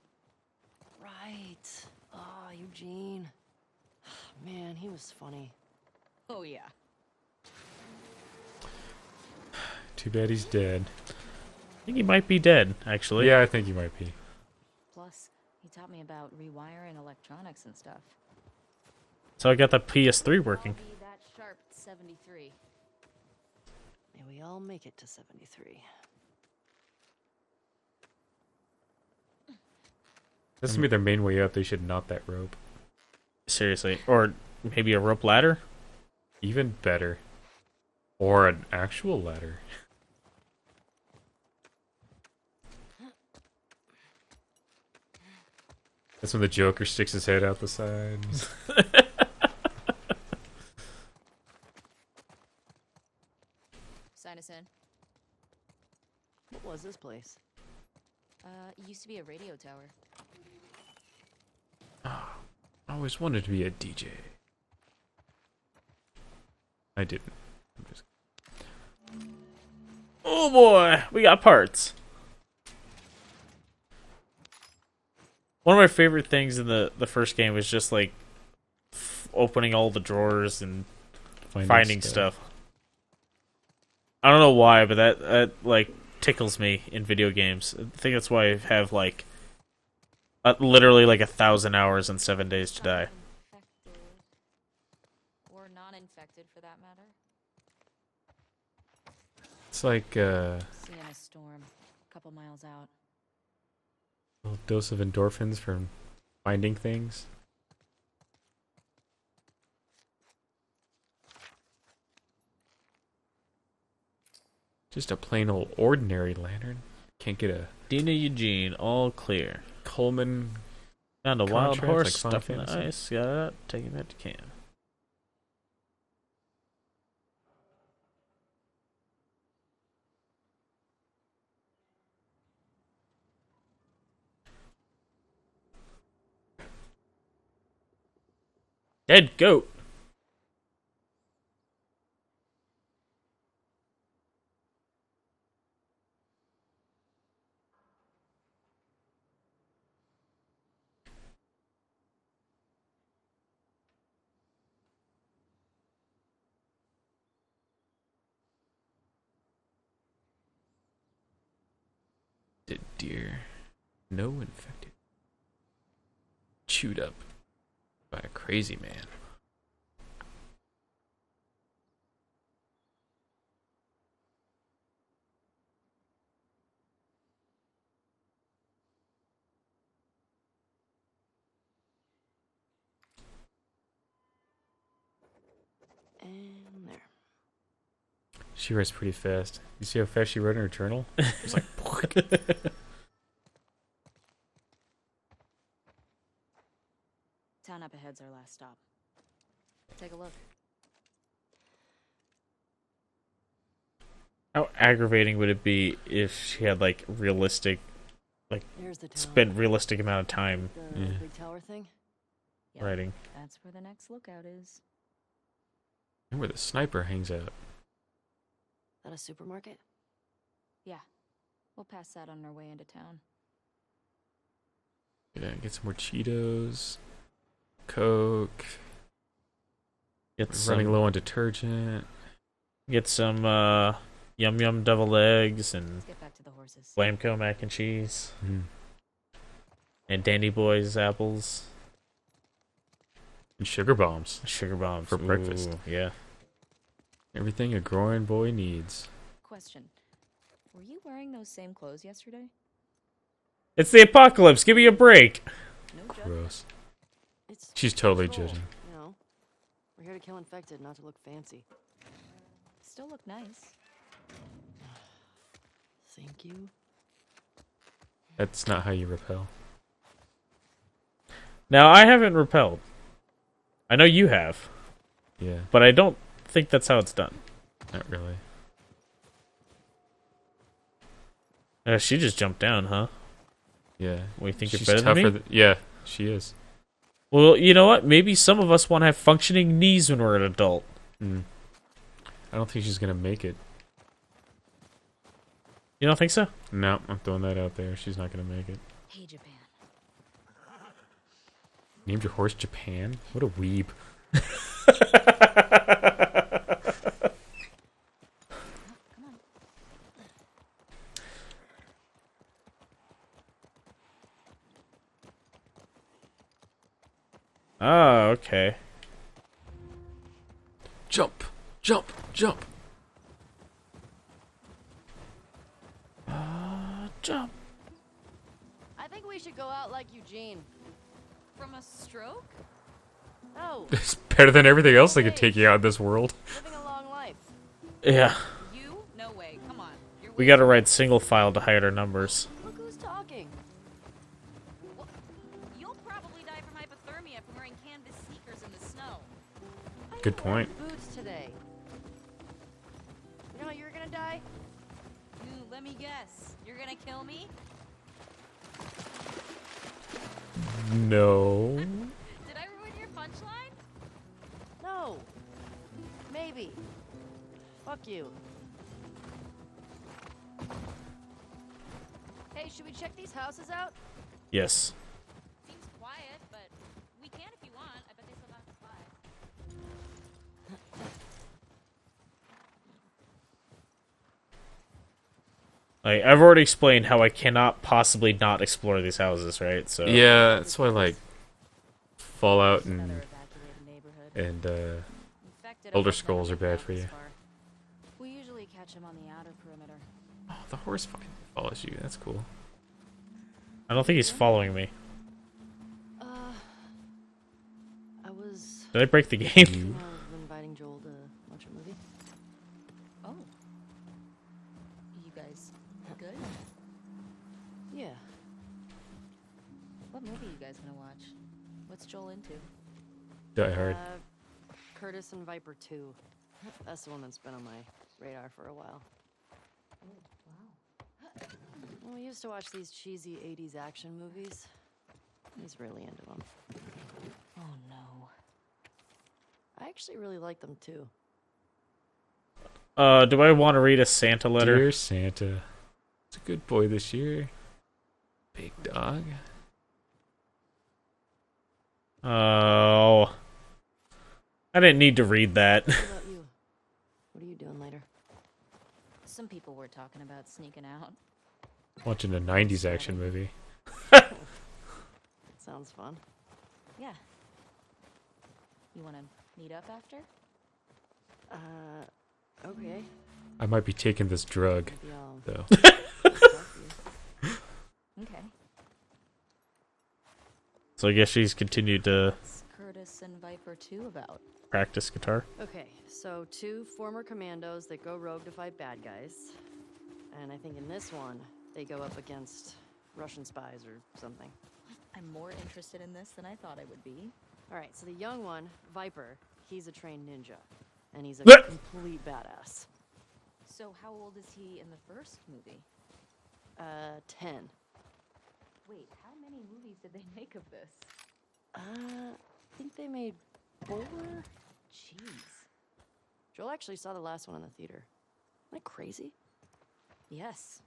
Right. Oh, Eugene. Man, he was funny. Oh, yeah. Too bad he's dead. I think he might be dead, actually. Yeah, I think he might be. Plus, he taught me about rewiring electronics and stuff. So I got the PS3 working. I'll be that sharp 73. May we all make it to 73. That's gonna be their main way up. They should knot that rope. Seriously. Or maybe a rope ladder? Even better. Or an actual ladder. That's when the Joker sticks his head out the side. Sign us in. What was this place? It used to be a radio tower. I always wanted to be a DJ. I didn't. I'm just... Oh boy, we got parts. One of my favorite things in the first game was just like opening all the drawers and finding stuff. I don't know why, but that like tickles me in video games. I think that's why I have like literally like 1,000 hours and 7 days to die. Infected. Or non-infected, for that matter. It's like Seeing a storm, a couple miles out. a little dose of endorphins from finding things. Just a plain old ordinary lantern. Can't get a Dina Eugene, all clear. Coleman. Found a wild Contract, horse like Final stuffed in the Fantasy. ice. Got it. Take him back to camp. Dead goat. Dead deer. No infected. Chewed up by a crazy man. And there. She writes pretty fast. You see how fast she wrote in her journal? It's like Town up ahead's our last stop. Take a look. How aggravating would it be if she had like realistic, like There's the town. spent realistic amount of time The Yeah. big tower thing? Yep, writing? that's where the next lookout is. where the sniper hangs out. That a supermarket? Yeah, we'll pass that on our way into town. Yeah, get some more Cheetos, Coke. Get Running some, low on detergent. get some yum yum deviled eggs and Let's get back to the horses. Flamco mac and cheese Mm. and Dandy Boys apples, And sugar bombs. sugar bombs For breakfast. Ooh, yeah. Everything a growing boy needs. Question. Were you wearing those same clothes yesterday? It's the apocalypse. Give me a break. No judgment. Gross. It's She's totally patrol, judging. You know, we're here to kill infected, not to look fancy. Still look nice. Thank you. That's not how you repel. Now I haven't repelled. I know you have, Yeah, but I don't think that's how it's done. not really. She just jumped down, huh? Yeah. Well, you think you're She's better than me? tougher yeah, she is. Well, you know what? Maybe some of us want to have functioning knees when we're an adult. Mm. I don't think she's gonna make it. You don't think so? No, I'm throwing that out there. She's not gonna make it. Hey, Japan. Named your horse Japan? What a weeb. Come on. Oh, okay. Jump! Jump! Jump! Jump. I think we should go out like Eugene. From a stroke? Oh, It's better than everything else that could take you out of this world. living a long life. Yeah. You? No way. Come on. You're We gotta write single file to hide our numbers. Look who's talking. You'll Good point. Boots today. You know how you're gonna die? Let me guess. You're gonna kill me? No. Did I ruin your punchline? No. Maybe. Fuck you. Hey, should we check these houses out? Yes. Seems quiet, but we can if you want. I bet they still have supplies. Like, I've already explained how I cannot possibly not explore these houses, right? So Yeah, that's why like Fallout and Elder Scrolls are bad for you. We usually catch him on the outer perimeter. Oh, the horse follows you. That's cool. I don't think he's following me. I was Did I break the game? inviting Joel to watch a movie. Oh. You guys good? Yeah. What movie you guys gonna watch? What's Joel into? Die Hard. Curtis and Viper 2. That's the one that's been on my radar for a while. Well, we used to watch these cheesy 80s action movies. He's really into them. Oh no. I actually really like them too. Do I want to read a Santa letter? Dear Santa, it's a good boy this year. Big dog. Oh. I didn't need to read that. What about you? What are you doing later? Some people were talking about sneaking out. Watching a 90s action movie. Sounds fun. Yeah. You wanna meet up after? Okay. I might be taking this drug, Maybe though. Okay. So I guess she's continued to What's Curtis and Viper 2 about? practice guitar. Okay, so 2 former commandos that go rogue to fight bad guys. And I think in this one, they go up against Russian spies or something. I'm more interested in this than I thought I would be. Alright, so the young one, Viper, he's a trained ninja. And he's a Blech. complete badass. So how old is he in the first movie? 10. Wait, how many movies did they make of this? I think they made 4? Jeez. Joel actually saw the last one in the theater. Isn't that crazy? Yes.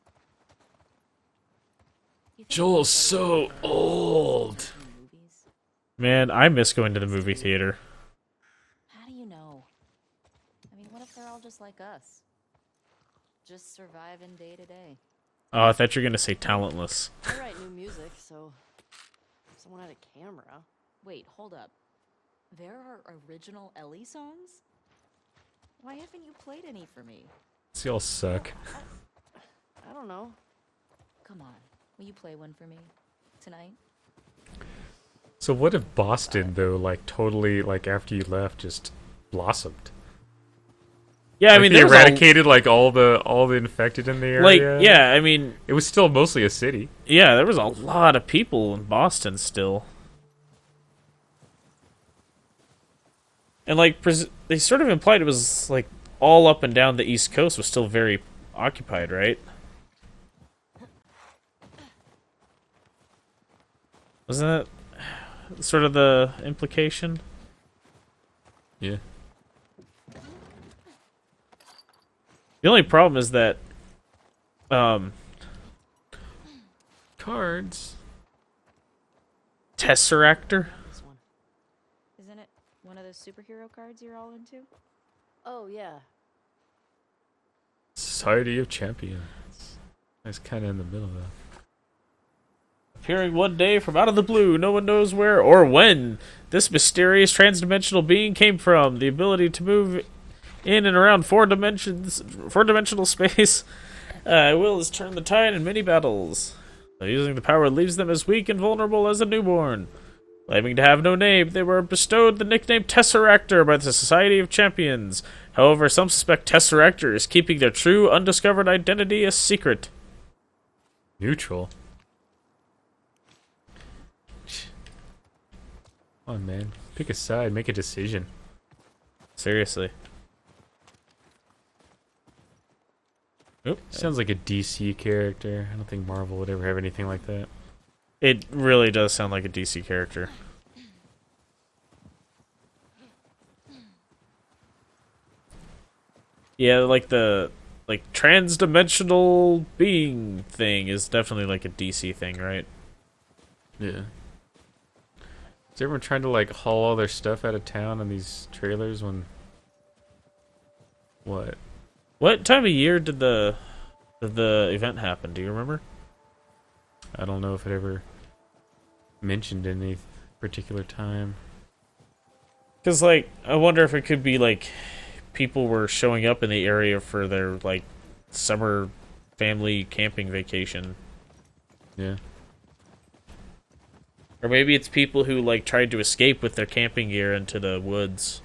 Joel's so old. Man, I miss going to the movie theater. How do you know? I mean, what if they're all just like us? Just surviving day to day. Oh, I thought you were going to say talentless. I write new music, so if someone had a camera. Wait, hold up. There are original Ellie songs? Why haven't you played any for me? See, y'all suck. I don't know. Come on, will you play one for me tonight? So what if Boston, though, like, totally, like, after you left, just blossomed? Yeah, I Like, mean, they there was eradicated like all the infected in the area. Like, yeah, I mean, it was still mostly a city. Yeah, there was a lot of people in Boston still. And like, they sort of implied it was like all up and down the East Coast was still very occupied, right? Wasn't that sort of the implication? Yeah. The only problem is that, cards. Tesseractor? Isn't it one of those superhero cards you're all into? Oh, yeah. Society of Champions. That's kind of in the middle, though. Appearing one day from out of the blue, no one knows where or when this mysterious transdimensional being came from. The ability to move in and around four-dimensional space. Will has turned the tide in many battles. Using the power leaves them as weak and vulnerable as a newborn. Claiming to have no name, they were bestowed the nickname Tesseractor by the Society of Champions. However, some suspect Tesseractor is keeping their true, undiscovered identity a secret. Neutral. Come on, man. Pick a side. Make a decision. Seriously. Oop. Sounds like a DC character. I don't think Marvel would ever have anything like that. It really does sound like a DC character. Yeah, like the trans-dimensional being thing is definitely like a DC thing, right? Yeah. Is everyone trying to like haul all their stuff out of town on these trailers when... What? What time of year did the event happen? Do you remember? I don't know if it ever mentioned any particular time. Because, like, I wonder if it could be, like, people were showing up in the area for their, like, summer family camping vacation. Yeah. Or maybe it's people who, like, tried to escape with their camping gear into the woods.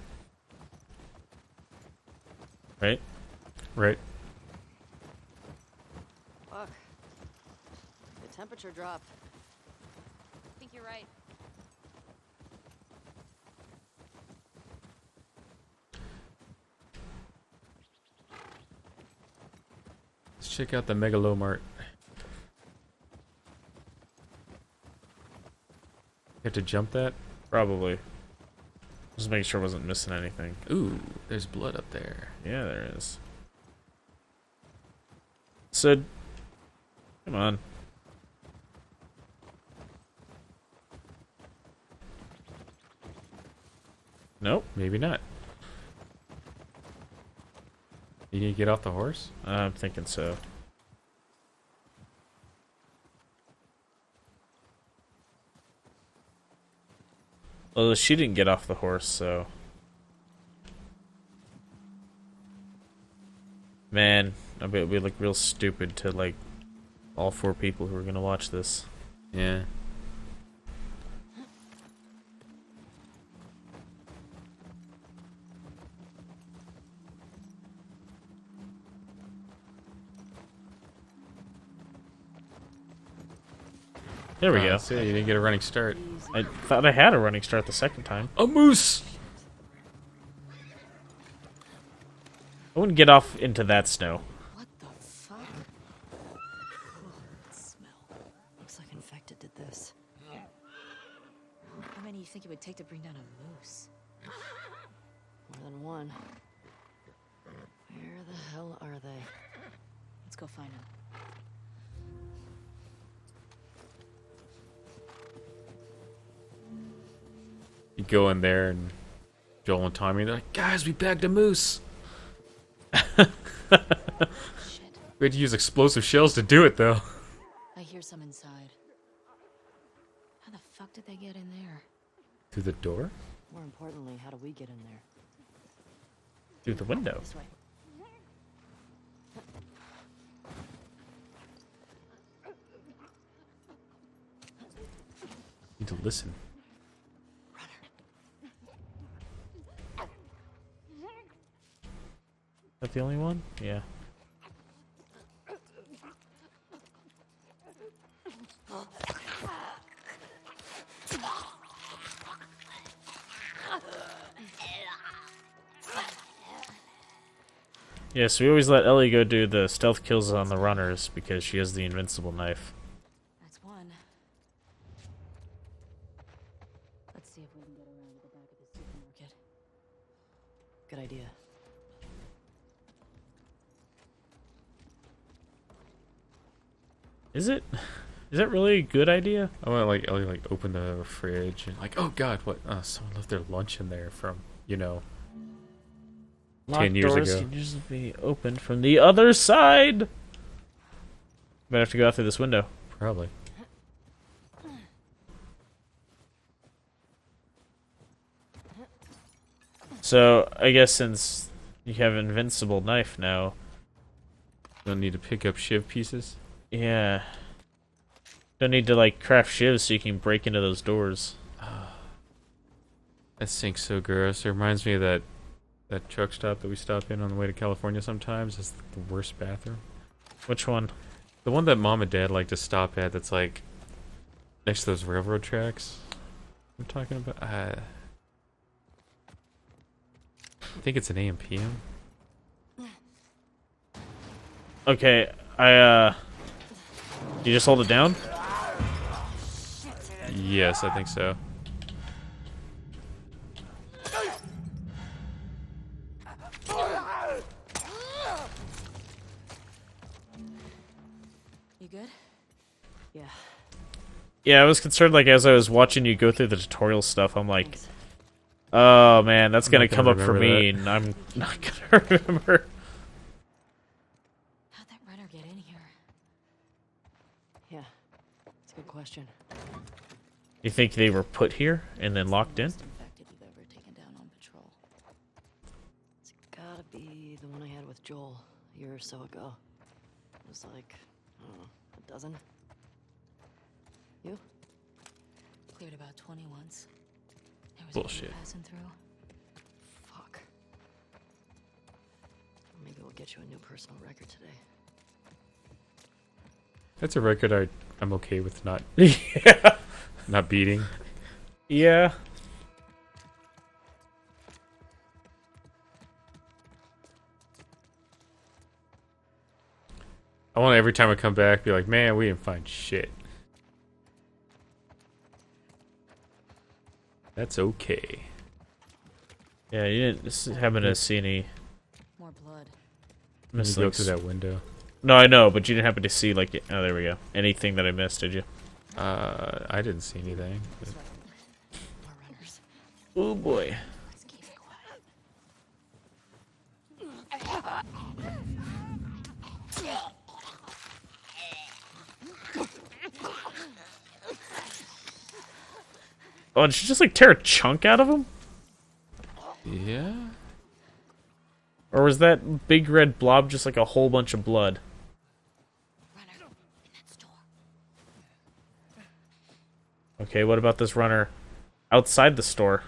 Right? Right. Fuck. The temperature dropped. I think you're right. Let's check out the Megalomart. You have to jump that? Probably. Just make sure I wasn't missing anything. Ooh, there's blood up there. Yeah, there is. So, come on. Nope. Maybe not. You need to get off the horse? I'm thinking so. Well, she didn't get off the horse, so... Man, I bet we look real stupid to, like, all 4 people who are gonna watch this. Yeah. There we go. So you didn't get a running start. I thought I had a running start the second time. A moose! I wouldn't get off into that snow. What the fuck? That smell. Looks like infected did this. How many do you think it would take to bring down a moose? More than one. Where the hell are they? Let's go find them. You go in there and Joel and Tommy, they're like, guys, we bagged a moose. Shit. We had to use explosive shells to do it, though. I hear some inside. How the fuck did they get in there? Through the door? More importantly, how do we get in there? Through the window. This way. Need to listen. Is that the only one? Yeah. Yeah, so we always let Ellie go do the stealth kills on the runners because she has the invincible knife. That's one. Let's see if we can get around to the back of the supermarket. Good idea. Is it? Is that really a good idea? I want to like Ellie like open the fridge and like, oh god, what? Someone left their lunch in there from 10 years doors ago. can usually be opened from the other side. Might have to go out through this window. Probably. So I guess since you have invincible knife now, Don't need to pick up shiv pieces. yeah, don't need to like craft shivs so you can break into those doors. That sink's so gross. It reminds me of that truck stop that we stop in on the way to California sometimes. It's the worst bathroom. Which one? The one that Mom and Dad like to stop at that's like next to those railroad tracks. I'm talking about. I think it's an AM PM. Okay, you just hold it down? Yes, I think so. You good? Yeah. Yeah, I was concerned, like, as I was watching you go through the tutorial stuff, I'm like, oh man, that's gonna come up for me, and I'm not gonna remember. How'd that runner get in here? Yeah. It's a good question. You think they were put here and then locked in? Most infected you've ever taken down on patrol. It's gotta be the one I had with Joel a year or so ago. It was like, I don't know, a dozen? You? Cleared about 20 once. There was Bullshit. people passing through. Fuck. Maybe we'll get you a new personal record today. That's a record I'm okay with not Yeah. not beating. Yeah. I want every time I come back be like, man, we didn't find shit. That's okay. Yeah, you didn't happen to see any More blood. You go mislinks. through that window. No, I know, but you didn't happen to see, like, oh, there we go. Anything that I missed, did you? I didn't see anything. But... More runners. Oh boy. Let's keep it quiet. Oh, did she just, like, tear a chunk out of him? Yeah. Or was that big red blob just like a whole bunch of blood? Runner in that store. Okay, what about this runner outside the store?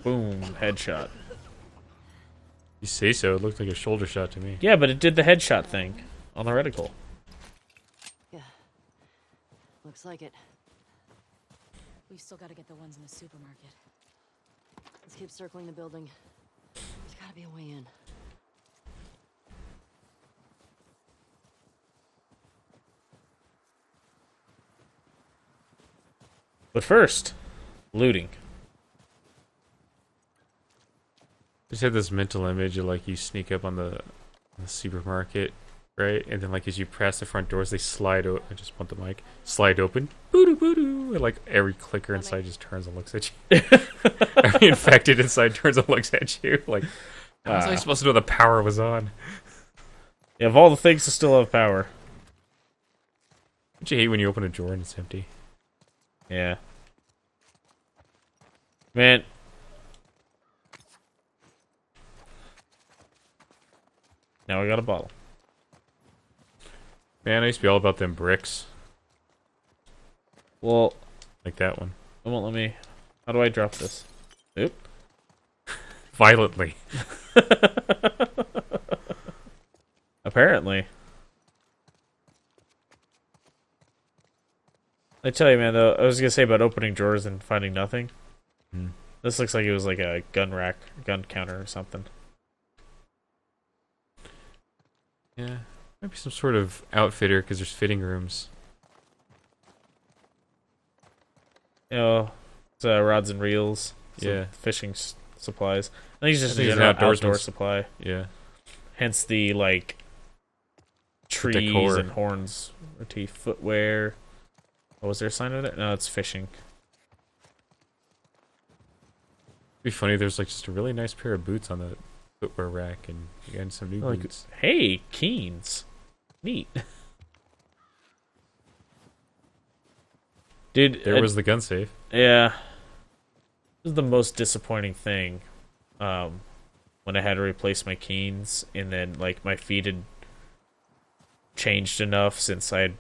Boom, headshot. You say so. It looked like a shoulder shot to me. Yeah, but it did the headshot thing on the reticle. Yeah. Looks like it. We've still got to get the ones in the supermarket. Let's keep circling the building. There's gotta be a way in. But first, looting. Just had this mental image of like you sneak up on the supermarket, right? And then like as you press the front doors, they slide. I just want the mic slide open. Boo boo doo. And like every clicker inside just turns and looks at you. Every infected inside turns and looks at you. Like, how was I supposed to know the power was on? Yeah, of all the things to still have power. Don't you hate when you open a drawer and it's empty? Yeah. Man. Now I got a bottle. Man, I used to be all about them bricks. Well, like that one. It won't let me. How do I drop this? Oop. Violently. Apparently. I tell you, man, though, I was gonna say about opening drawers and finding nothing. This looks like it was like a gun rack, gun counter or something. Yeah, maybe some sort of outfitter because there's fitting rooms. You know, it's rods and reels. Yeah, fishing supplies. I think it's just I think a it's general an outdoor supply. Yeah. Hence the like trees decor. and horns, or teeth, footwear. Oh, was there a sign of that? No, it's fishing. It'd be funny. There's like just a really nice pair of boots on the footwear rack, and again some new Like, boots. hey, Keens, neat. Dude, There was the gun safe. Yeah, this is the most disappointing thing. When I had to replace my Keens, and then like my feet had changed enough since I'd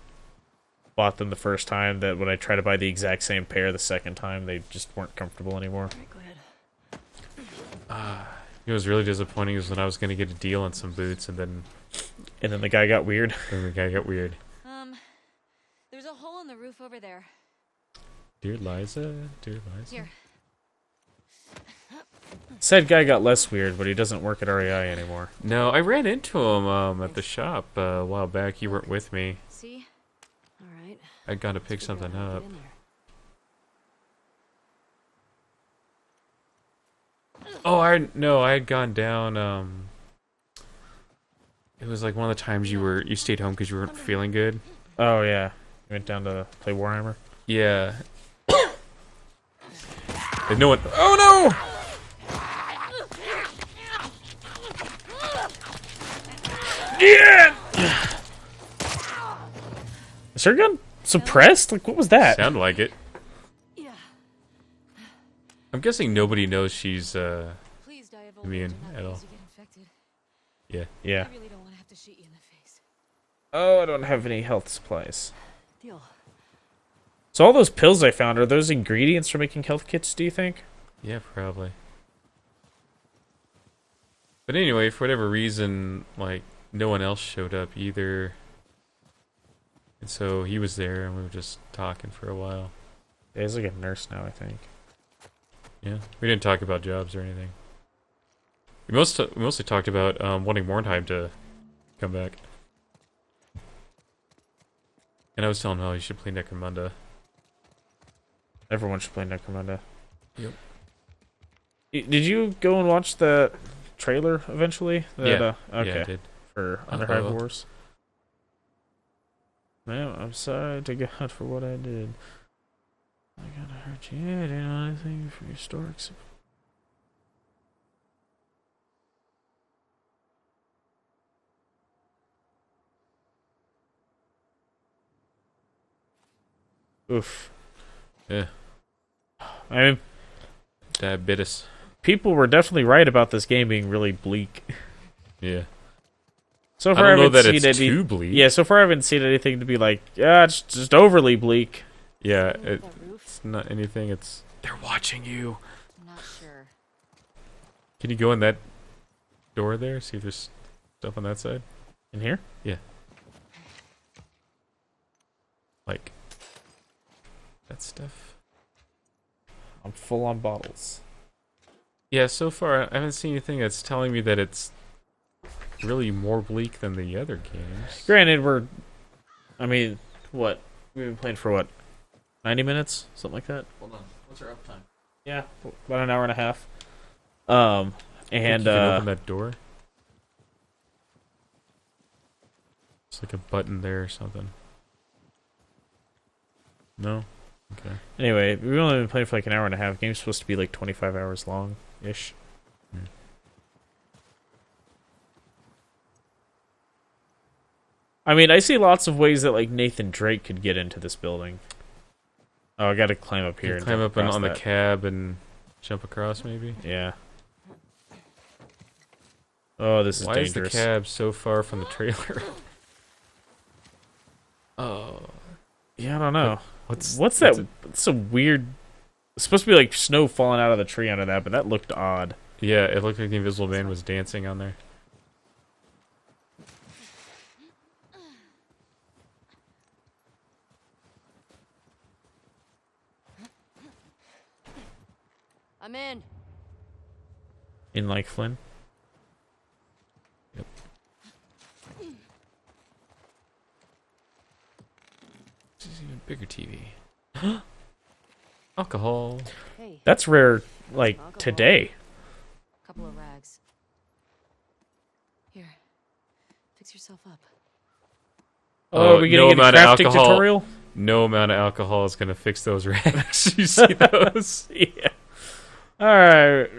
bought them the first time that when I tried to buy the exact same pair the second time, they just weren't comfortable anymore. Alright, go ahead. It was really disappointing is when I was going to get a deal on some boots, and then the guy got weird. There's a hole in the roof over there. Dear Liza. Here. Said guy got less weird, but he doesn't work at REI anymore. No, I ran into him at the shop a while back. You weren't with me. See? Alright. I'd gone to pick something up. Oh, I had gone down. It was like one of the times you stayed home because you weren't feeling good. Oh yeah, you went down to play Warhammer. Yeah. And no one. Oh no! Yeah. Is her gun suppressed? Like, what was that? Sound like it. Yeah. I'm guessing nobody knows she's Please die of immune at all. Yeah. Yeah. I really don't want to have to shoot you in the face. Oh, I don't have any health supplies. Deal. So all those pills I found, are those ingredients for making health kits, do you think? Yeah, probably. But anyway, for whatever reason, like, no one else showed up either. And so he was there, and we were just talking for a while. Yeah, he's like a nurse now, I think. Yeah, we didn't talk about jobs or anything. We mostly talked about wanting Mordheim to come back. And I was telling him how he should play Necromunda. Everyone should play Necromunda. Yep. Did you go and watch the trailer eventually? Yeah. Okay. Yeah, I did. For Underhive Wars? Man, I'm sorry to God for what I did. I gotta hurt you. I didn't know anything for your storks. Oof. Yeah. I mean, diabetes. People were definitely right about this game being really bleak. Yeah. So far, I don't know that seen it's too bleak. Yeah, so far I haven't seen anything to be like, yeah, it's just overly bleak. Yeah, it's not anything. It's they're watching you. I'm not sure. Can you go in that door there? See if there's stuff on that side. In here? Yeah. Like that stuff. I'm full on bottles. Yeah, so far I haven't seen anything that's telling me that it's really more bleak than the other games. Granted, I mean, what? We've been playing for what? 90 minutes? Something like that? Hold on. What's our uptime? Yeah, about an hour and a half. And you can open that door. It's like a button there or something. No? Okay. Anyway, we've only been playing for like an hour and a half. Game's supposed to be like 25 hours long-ish. I mean, I see lots of ways that like Nathan Drake could get into this building. Oh, I gotta climb up here. And climb up on the cab and jump across, maybe? Yeah. Oh, this is dangerous. Why is the cab so far from the trailer? Oh. Yeah, I don't know. What's that? It's a weird... It's supposed to be like snow falling out of the tree under that, but that looked odd. Yeah, it looked like the Invisible Man was dancing on there. I'm in. In like Flynn? Yep. This is even bigger TV. Alcohol. Hey. That's rare, like, Alcohol. today. Couple of rags. Here. Fix yourself up. Oh, are we gonna get a crafting tutorial? No amount of alcohol is gonna fix those rags. You see those? Yeah. Alright.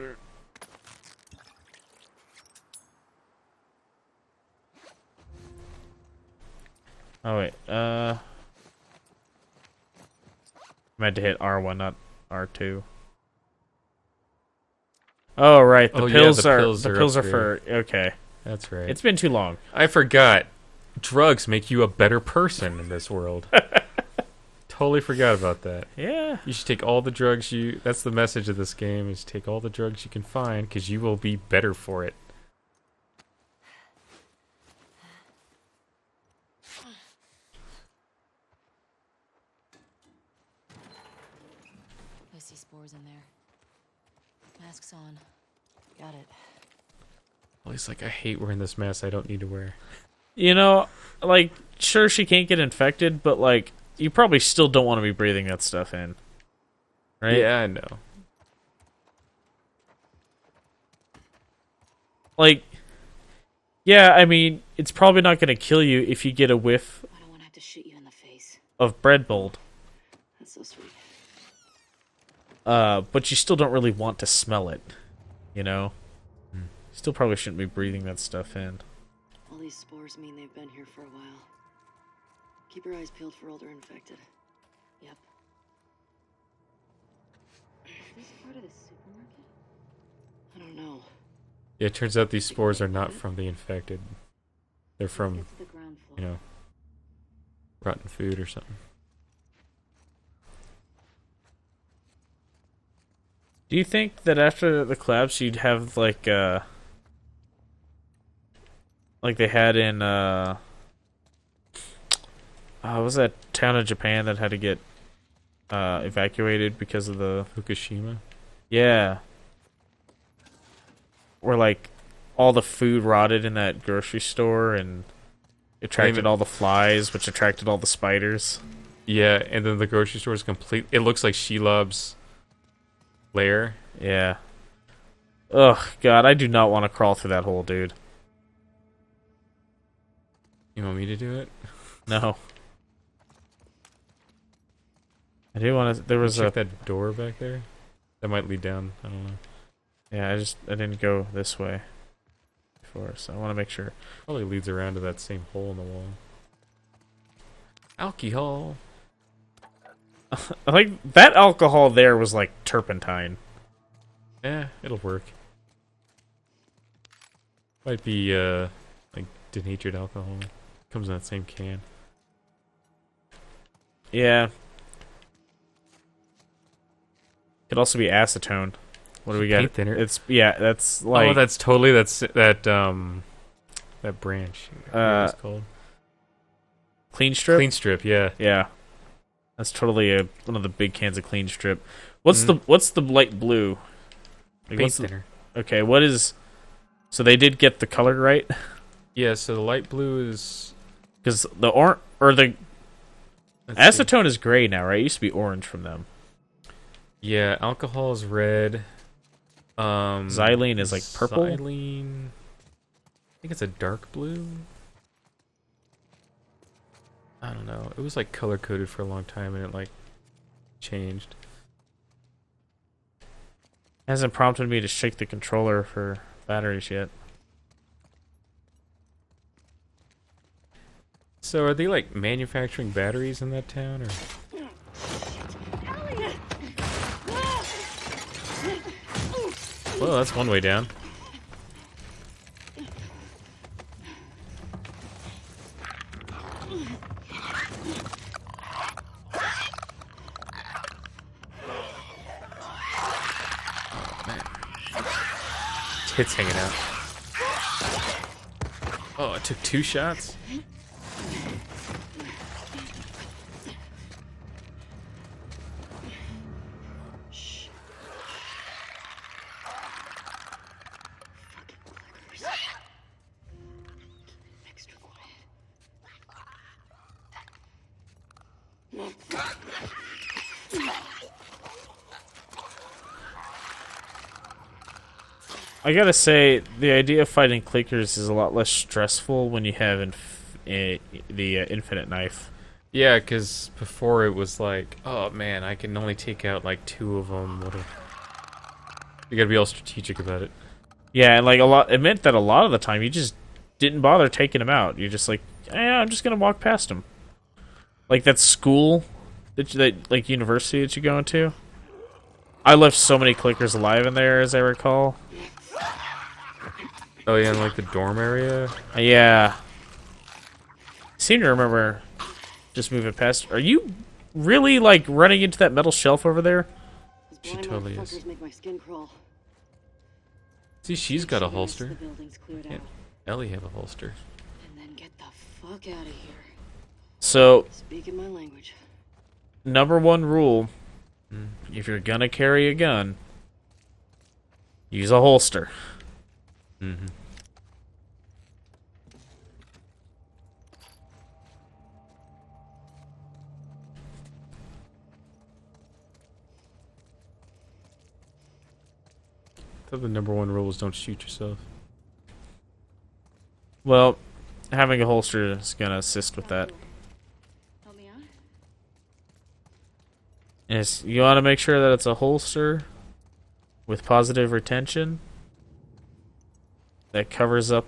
Oh, wait. I meant to hit R1, not R2. Oh, right. The pills are for... Okay. That's right. It's been too long. I forgot. Drugs make you a better person in this world. Totally forgot about that. Yeah. You should take all the drugs you... That's the message of this game, is take all the drugs you can find, because you will be better for it. I see spores in there. Mask's on. Got it. Well, he's like, I hate wearing this mask I don't need to wear. You know, like, sure, she can't get infected, but, like, you probably still don't want to be breathing that stuff in. Right? Yeah, I know. Like, yeah, I mean, it's probably not going to kill you if you get a whiff I don't want to have to shoot you in the face. of bread mold. That's so sweet. But you still don't really want to smell it, you know? Still probably shouldn't be breathing that stuff in. All these spores mean they've been here for a while. Keep your eyes peeled for older infected. Yep. Is this part of the supermarket? I don't know. Yeah, it turns out these spores are not from the infected. They're Let's from, get to the ground floor. you know, rotten food or something. Do you think that after the collapse you'd have, like they had in, what was that town in Japan that had to get, evacuated because of the... Fukushima? Yeah. Where, like, all the food rotted in that grocery store and attracted all the flies, which attracted all the spiders. Yeah, and then the grocery store is complete... It looks like Shelob's lair. Yeah. Ugh, God, I do not want to crawl through that hole, dude. You want me to do it? No. I do want to... There was Check that door back there. That might lead down. I don't know. Yeah, I didn't go this way before, so I want to make sure. Probably leads around to that same hole in the wall. Alcohol. I think that alcohol there was like turpentine. Yeah, it'll work. Might be like denatured alcohol. Comes in that same can. Yeah. Could also be acetone. What do we got? Paint thinner. It's that's like... Oh, that's totally that branch. What it's called? Clean Strip? Clean Strip, yeah. Yeah. That's totally one of the big cans of Clean Strip. What's the light blue? Like, Paint thinner. Okay, what is... So they did get the color right? Yeah, so the light blue is... Because the orange... Or the... Acetone is gray now, right? It used to be orange from them. Yeah, alcohol is red. Xylene is like purple? Xylene... I think it's a dark blue. I don't know. It was like color coded for a long time and it like changed. Hasn't prompted me to shake the controller for batteries yet. So are they like manufacturing batteries in that town or? Well, that's one way down. Tits hanging out. Oh, it took 2 shots? I gotta say, the idea of fighting clickers is a lot less stressful when you have the infinite knife. Yeah, because before it was like, oh man, I can only take out like 2 of them. You gotta be all strategic about it. Yeah, and like it meant that a lot of the time you just didn't bother taking them out. You're just like, yeah, I'm just gonna walk past them. Like that school, that like university that you go into. I left so many clickers alive in there, as I recall. Oh yeah, in like the dorm area? Yeah. I seem to remember just moving past. Are you really like running into that metal shelf over there? Those She blind totally is. motherfuckers make my skin crawl. See, she's got a Make sure the rest of holster. the building's cleared Can't out. Ellie have a holster? And then get the fuck out of here. So, Speaking my language. number one rule, if you're gonna carry a gun, use a holster. Mm-hmm. I thought the number one rule was don't shoot yourself. Well, having a holster is gonna assist with that. Help me out? Yes, you want to make sure that it's a holster with positive retention that covers up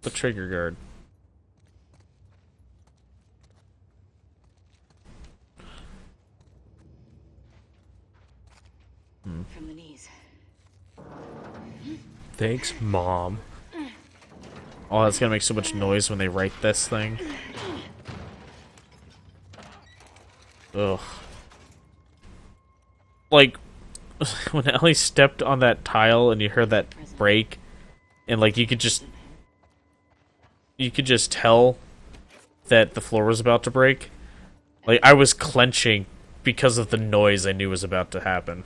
the trigger guard. From the knees. Thanks, Mom. Oh, that's gonna make so much noise when they write this thing. Ugh. Like, when Ellie stepped on that tile and you heard that break, and like you could just tell that the floor was about to break. Like, I was clenching because of the noise I knew was about to happen.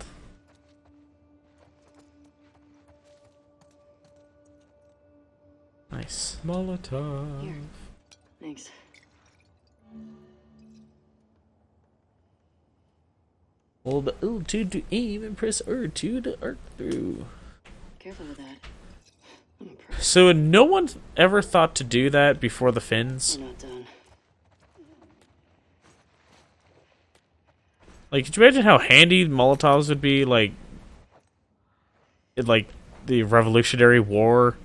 Nice. Molotov. Here. Thanks. Hold L2 to aim and press R2 to arc through. Careful with that. I'm impressed. So no one ever thought to do that before the fins? We're not done. Like, could you imagine how handy Molotovs would be, like, in, like, the Revolutionary War?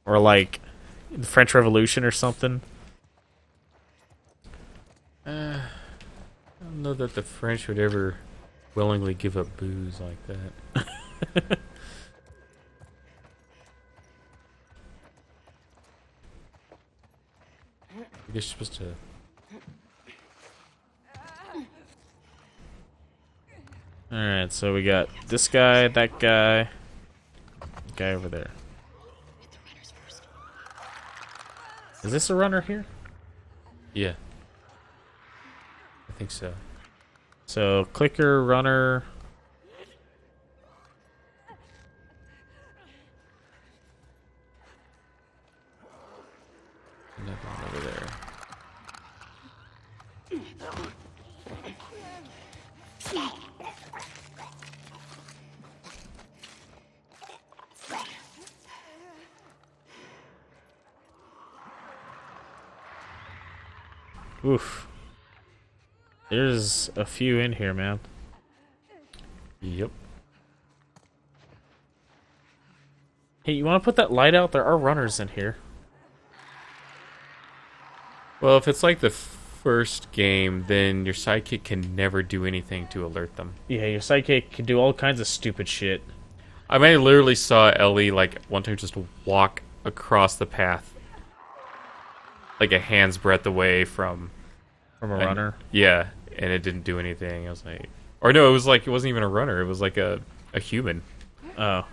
Or, like, the French Revolution or something? I don't know that the French would ever willingly give up booze like that. I guess you're supposed to... Alright, so we got this guy, that guy, over there. Hit the runners first. Is this a runner here? Yeah. I think so. So, clicker, runner... Another one over there. Oof. There's a few in here, man. Yep. Hey, you want to put that light out? There are runners in here. Well, if it's like the first game, then your sidekick can never do anything to alert them. Yeah, your sidekick can do all kinds of stupid shit. I mean, I literally saw Ellie, like, one time just walk across the path. Like a hand's breadth away from a runner? Yeah, and it didn't do anything. I was like... Or no, it was like, it wasn't even a runner. It was like a human. Oh.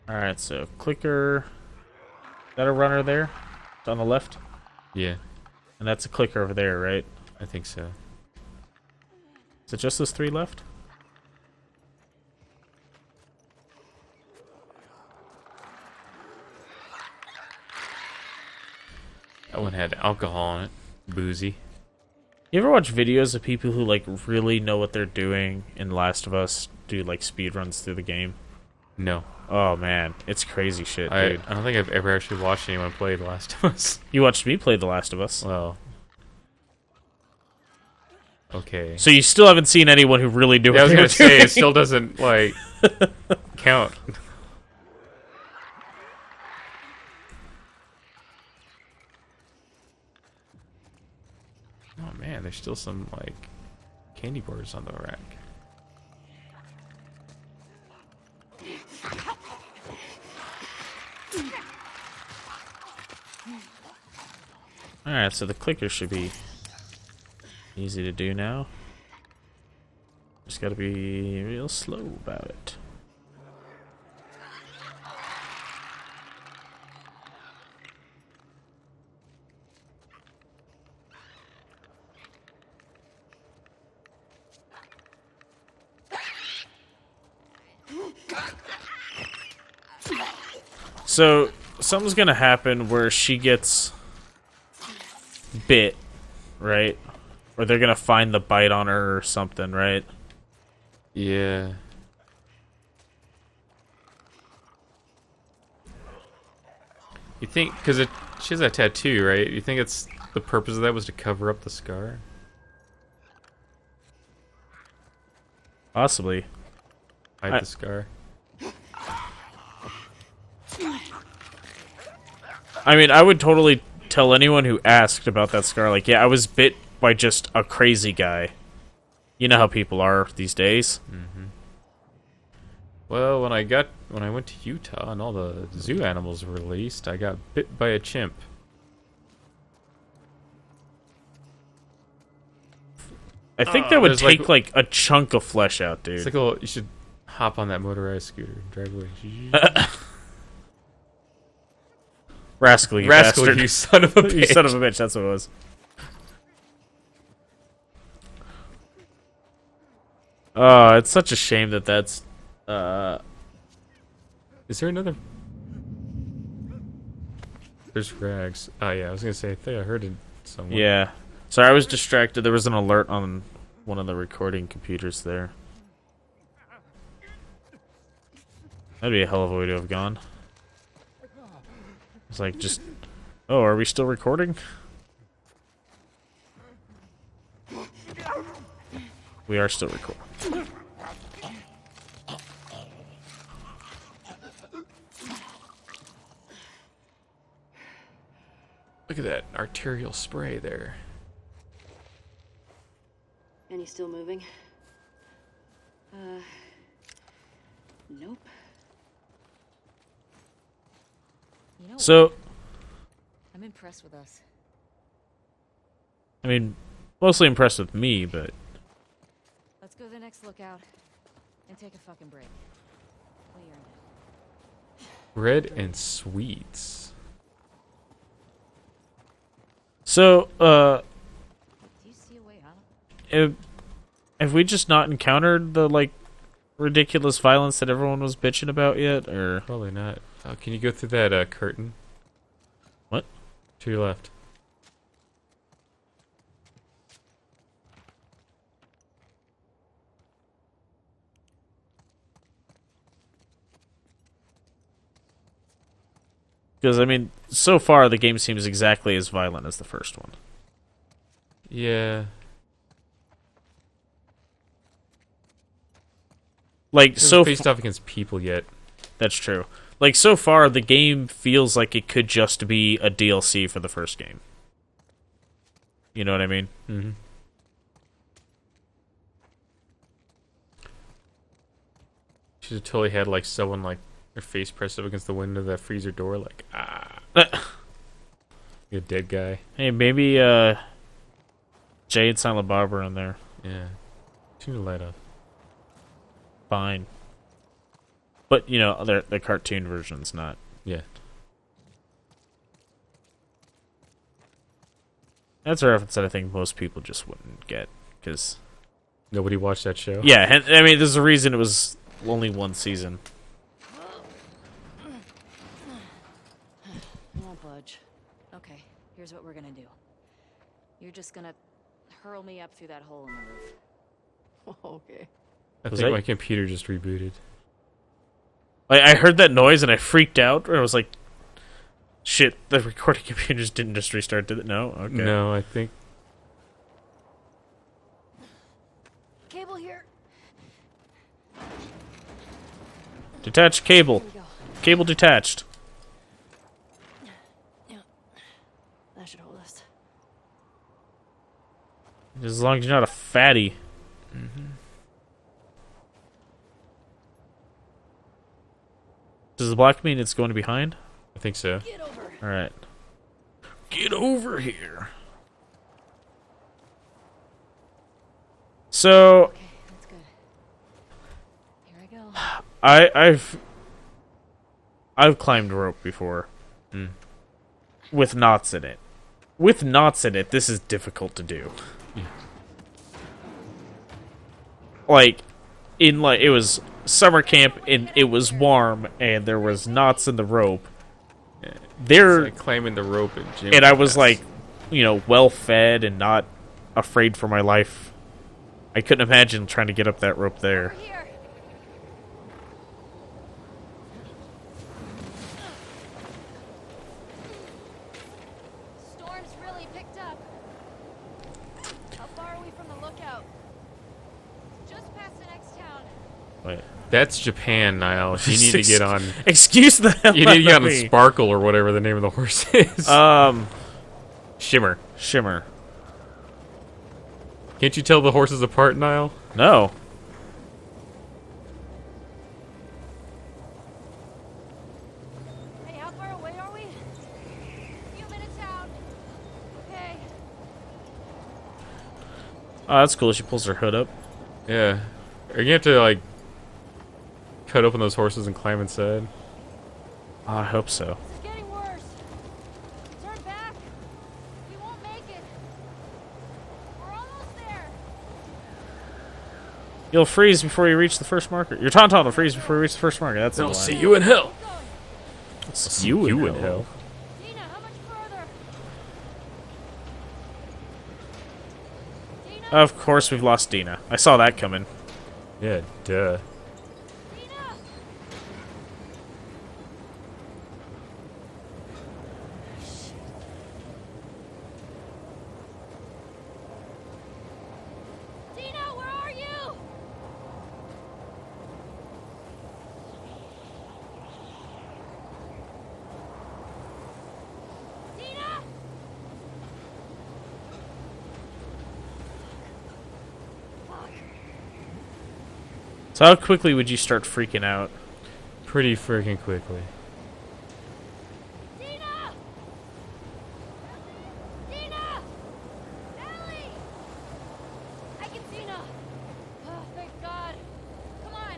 Alright, so clicker. Is that a runner there? It's on the left? Yeah. And that's a clicker over there, right? I think so. Is it just those three left? That one had alcohol in it. Boozy. You ever watch videos of people who, like, really know what they're doing in Last of Us do, like, speed runs through the game? No. Oh, man. It's crazy shit, dude. I don't think I've ever actually watched anyone play The Last of Us. You watched me play The Last of Us. Well, Okay. So you still haven't seen anyone who really knew Yeah, I what was they gonna were say doing. it still doesn't like count. Oh man, there's still some like candy bars on the rack. Alright, so the clicker should be easy to do now. Just gotta be real slow about it. So, something's gonna happen where she gets bit, right? Or they're gonna find the bite on her or something, right? Yeah. You think, because she has that tattoo, right? You think it's the purpose of that was to cover up the scar? Possibly. Hide the scar. I mean, I would totally tell anyone who asked about that scar, like, yeah, I was bit by just a crazy guy. You know how people are these days. Mm-hmm. Well, when I went to Utah and all the zoo animals were released, I got bit by a chimp. I think that would There's take, like, a chunk of flesh out, dude. It's like, oh, you should hop on that motorized scooter and drive away. Rascal, you Rascal, bastard. you son of a bitch. You son of a bitch, that's what it was. Oh, it's such a shame that that's... Is there another... There's rags. Oh, yeah, I was gonna say, I think I heard it somewhere. Yeah. Sorry, I was distracted. There was an alert on one of the recording computers there. That'd be a hell of a way to have gone. It's like, just... Oh, are we still recording? We are still recording. Look at that arterial spray there. And he's still moving? Nope. You know So... what? I'm impressed with us. I mean, mostly impressed with me, but... Let's go to the next lookout and take a fucking break. We earned it. Bread and sweets. So, Do you see a way out? have we just not encountered the, like, ridiculous violence that everyone was bitching about yet, or... Probably not. Oh, can you go through that curtain? What? To your left. Because, I mean, so far the game seems exactly as violent as the first one. Yeah. Like, so... faced off against people yet. That's true. Like, so far, the game feels like it could just be a DLC for the first game. You know what I mean? Mm-hmm. Should have totally had, like, someone, like, their face pressed up against the window of that freezer door, like, ah. You a dead guy. Hey, maybe, Jay and Silent Bob are in there. Yeah. Turn the light off. Fine. But, you know, the cartoon version's not. Yeah. That's a reference that I think most people just wouldn't get, because... Nobody watched that show? Yeah, I mean, there's a reason it was only one season. Won't budge. Okay, here's what we're gonna do. You're just gonna hurl me up through that hole in the roof. Okay. I Was think that- my computer just rebooted. Like, I heard that noise and I freaked out, and I was like, shit, the recording computers didn't just restart, did it? No? Okay. No, I think... Detach cable. Cable detached. Yeah. That should hold us. As long as you're not a fatty. Does the black mean it's going to behind? I think so. Get over. Alright. Get over here. So Okay, that's good. Here I go. I've climbed rope before. With knots in it. With knots in it, this is difficult to do. Like, it was summer camp and it was warm and there was knots in the rope. It's like climbing the rope at gym and I was class. like, well fed and not afraid for my life. I couldn't imagine trying to get up that rope there. Here. Storm's really picked up. How far are we from the lookout? Just past the next town. Wait. That's Japan, Niall. You need to get on. Excuse the hell You need to get out on of me. Sparkle or whatever the name of the horse is. Shimmer. Can't you tell the horses apart, Niall? No. Hey, how far away are we? Few minutes out. Okay. Oh, that's cool. She pulls her hood up. Yeah. Are you gonna have to like cut open those horses and climb inside? I hope so. This is getting worse. Turn back. We won't make it. We're almost there. You'll freeze before you reach the first marker. Your tauntaun will freeze before you reach the first marker. That's They'll the see line. you in hell. See you in hell. Dina, how much further? Dina? Of course, we've lost Dina. I saw that coming. Yeah, duh. Dina! Dina, where are you? Dina! Fuck. So how quickly would you start freaking out? Pretty freaking quickly. Dina! Dina! Ellie! I can Dina! Oh, thank God. Come on,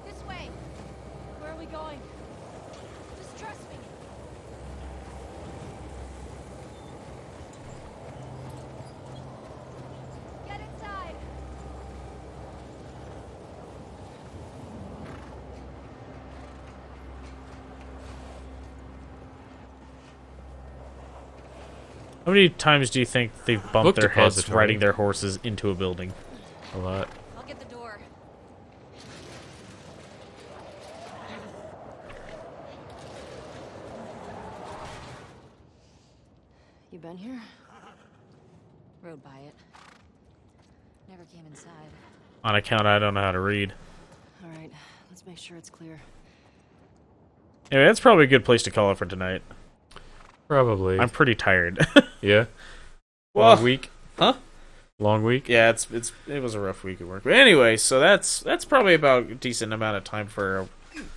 this way. Where are we going? Just trust me. Get inside. How many times do you think they've bumped Book their heads depository. riding their horses into a building? A lot. I'll get the door. You been here? Rode by it. Never came inside. On account I don't know how to read. All right, let's make sure it's clear. Anyway, that's probably a good place to call it for tonight. Probably. I'm pretty tired. Yeah. Well, Long week. Huh? Long week. Yeah, it was a rough week at work. But anyway, so that's probably about a decent amount of time for.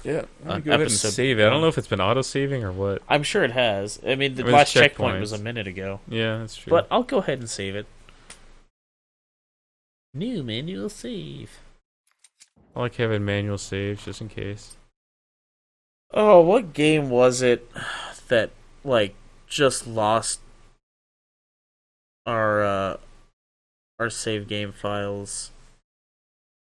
Yeah. I'm An go ahead and episode save it. I don't know if it's been auto saving or what. I'm sure it has. I mean, the I mean, last there's checkpoint checkpoints. was a minute ago. Yeah, that's true. But I'll go ahead and save it. New manual save. I like having manual saves just in case. Oh, what game was it that just lost our save game files?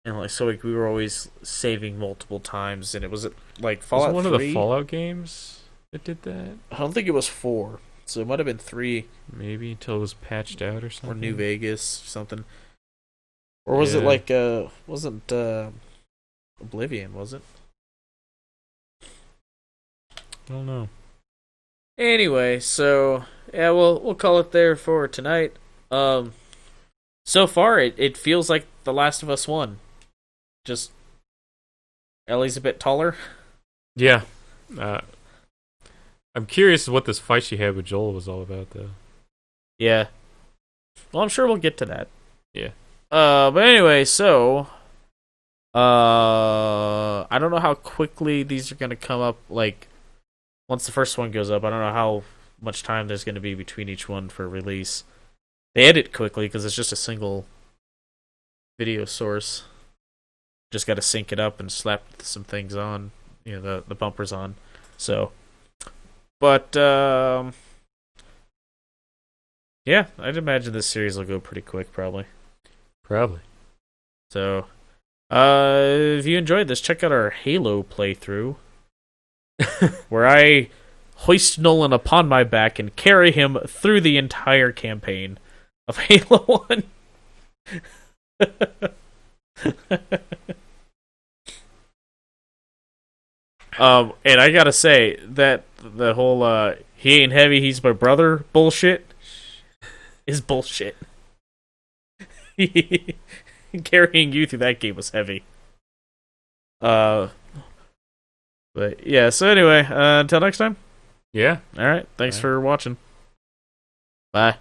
And so we were always saving multiple times, and it was Fallout Was it one 3? of the Fallout games that did that? I don't think it was 4, so it might have been 3 Maybe until it was patched out or or something. New Vegas or something. Or was Yeah. it wasn't Oblivion, was it? I don't know. Anyway, so yeah, we'll call it there for tonight. So far it feels like The Last of Us 1. Just Ellie's a bit taller. Yeah. I'm curious what this fight she had with Joel was all about, though. Yeah. Well, I'm sure we'll get to that. Yeah. But anyway, so I don't know how quickly these are gonna come up. Like, once the first one goes up, I don't know how much time there's gonna be between each one for release. They edit quickly because it's just a single video source. Just got to sync it up and slap some things on, the bumpers on. So, but yeah, I'd imagine this series will go pretty quick, probably. So, if you enjoyed this, check out our Halo playthrough, where I hoist Nolan upon my back and carry him through the entire campaign of Halo 1. And I gotta say that the whole he ain't heavy, he's my brother bullshit is bullshit. Carrying you through that game was heavy. But yeah, so anyway, until next time. Yeah. Alright, thanks for watching. Bye.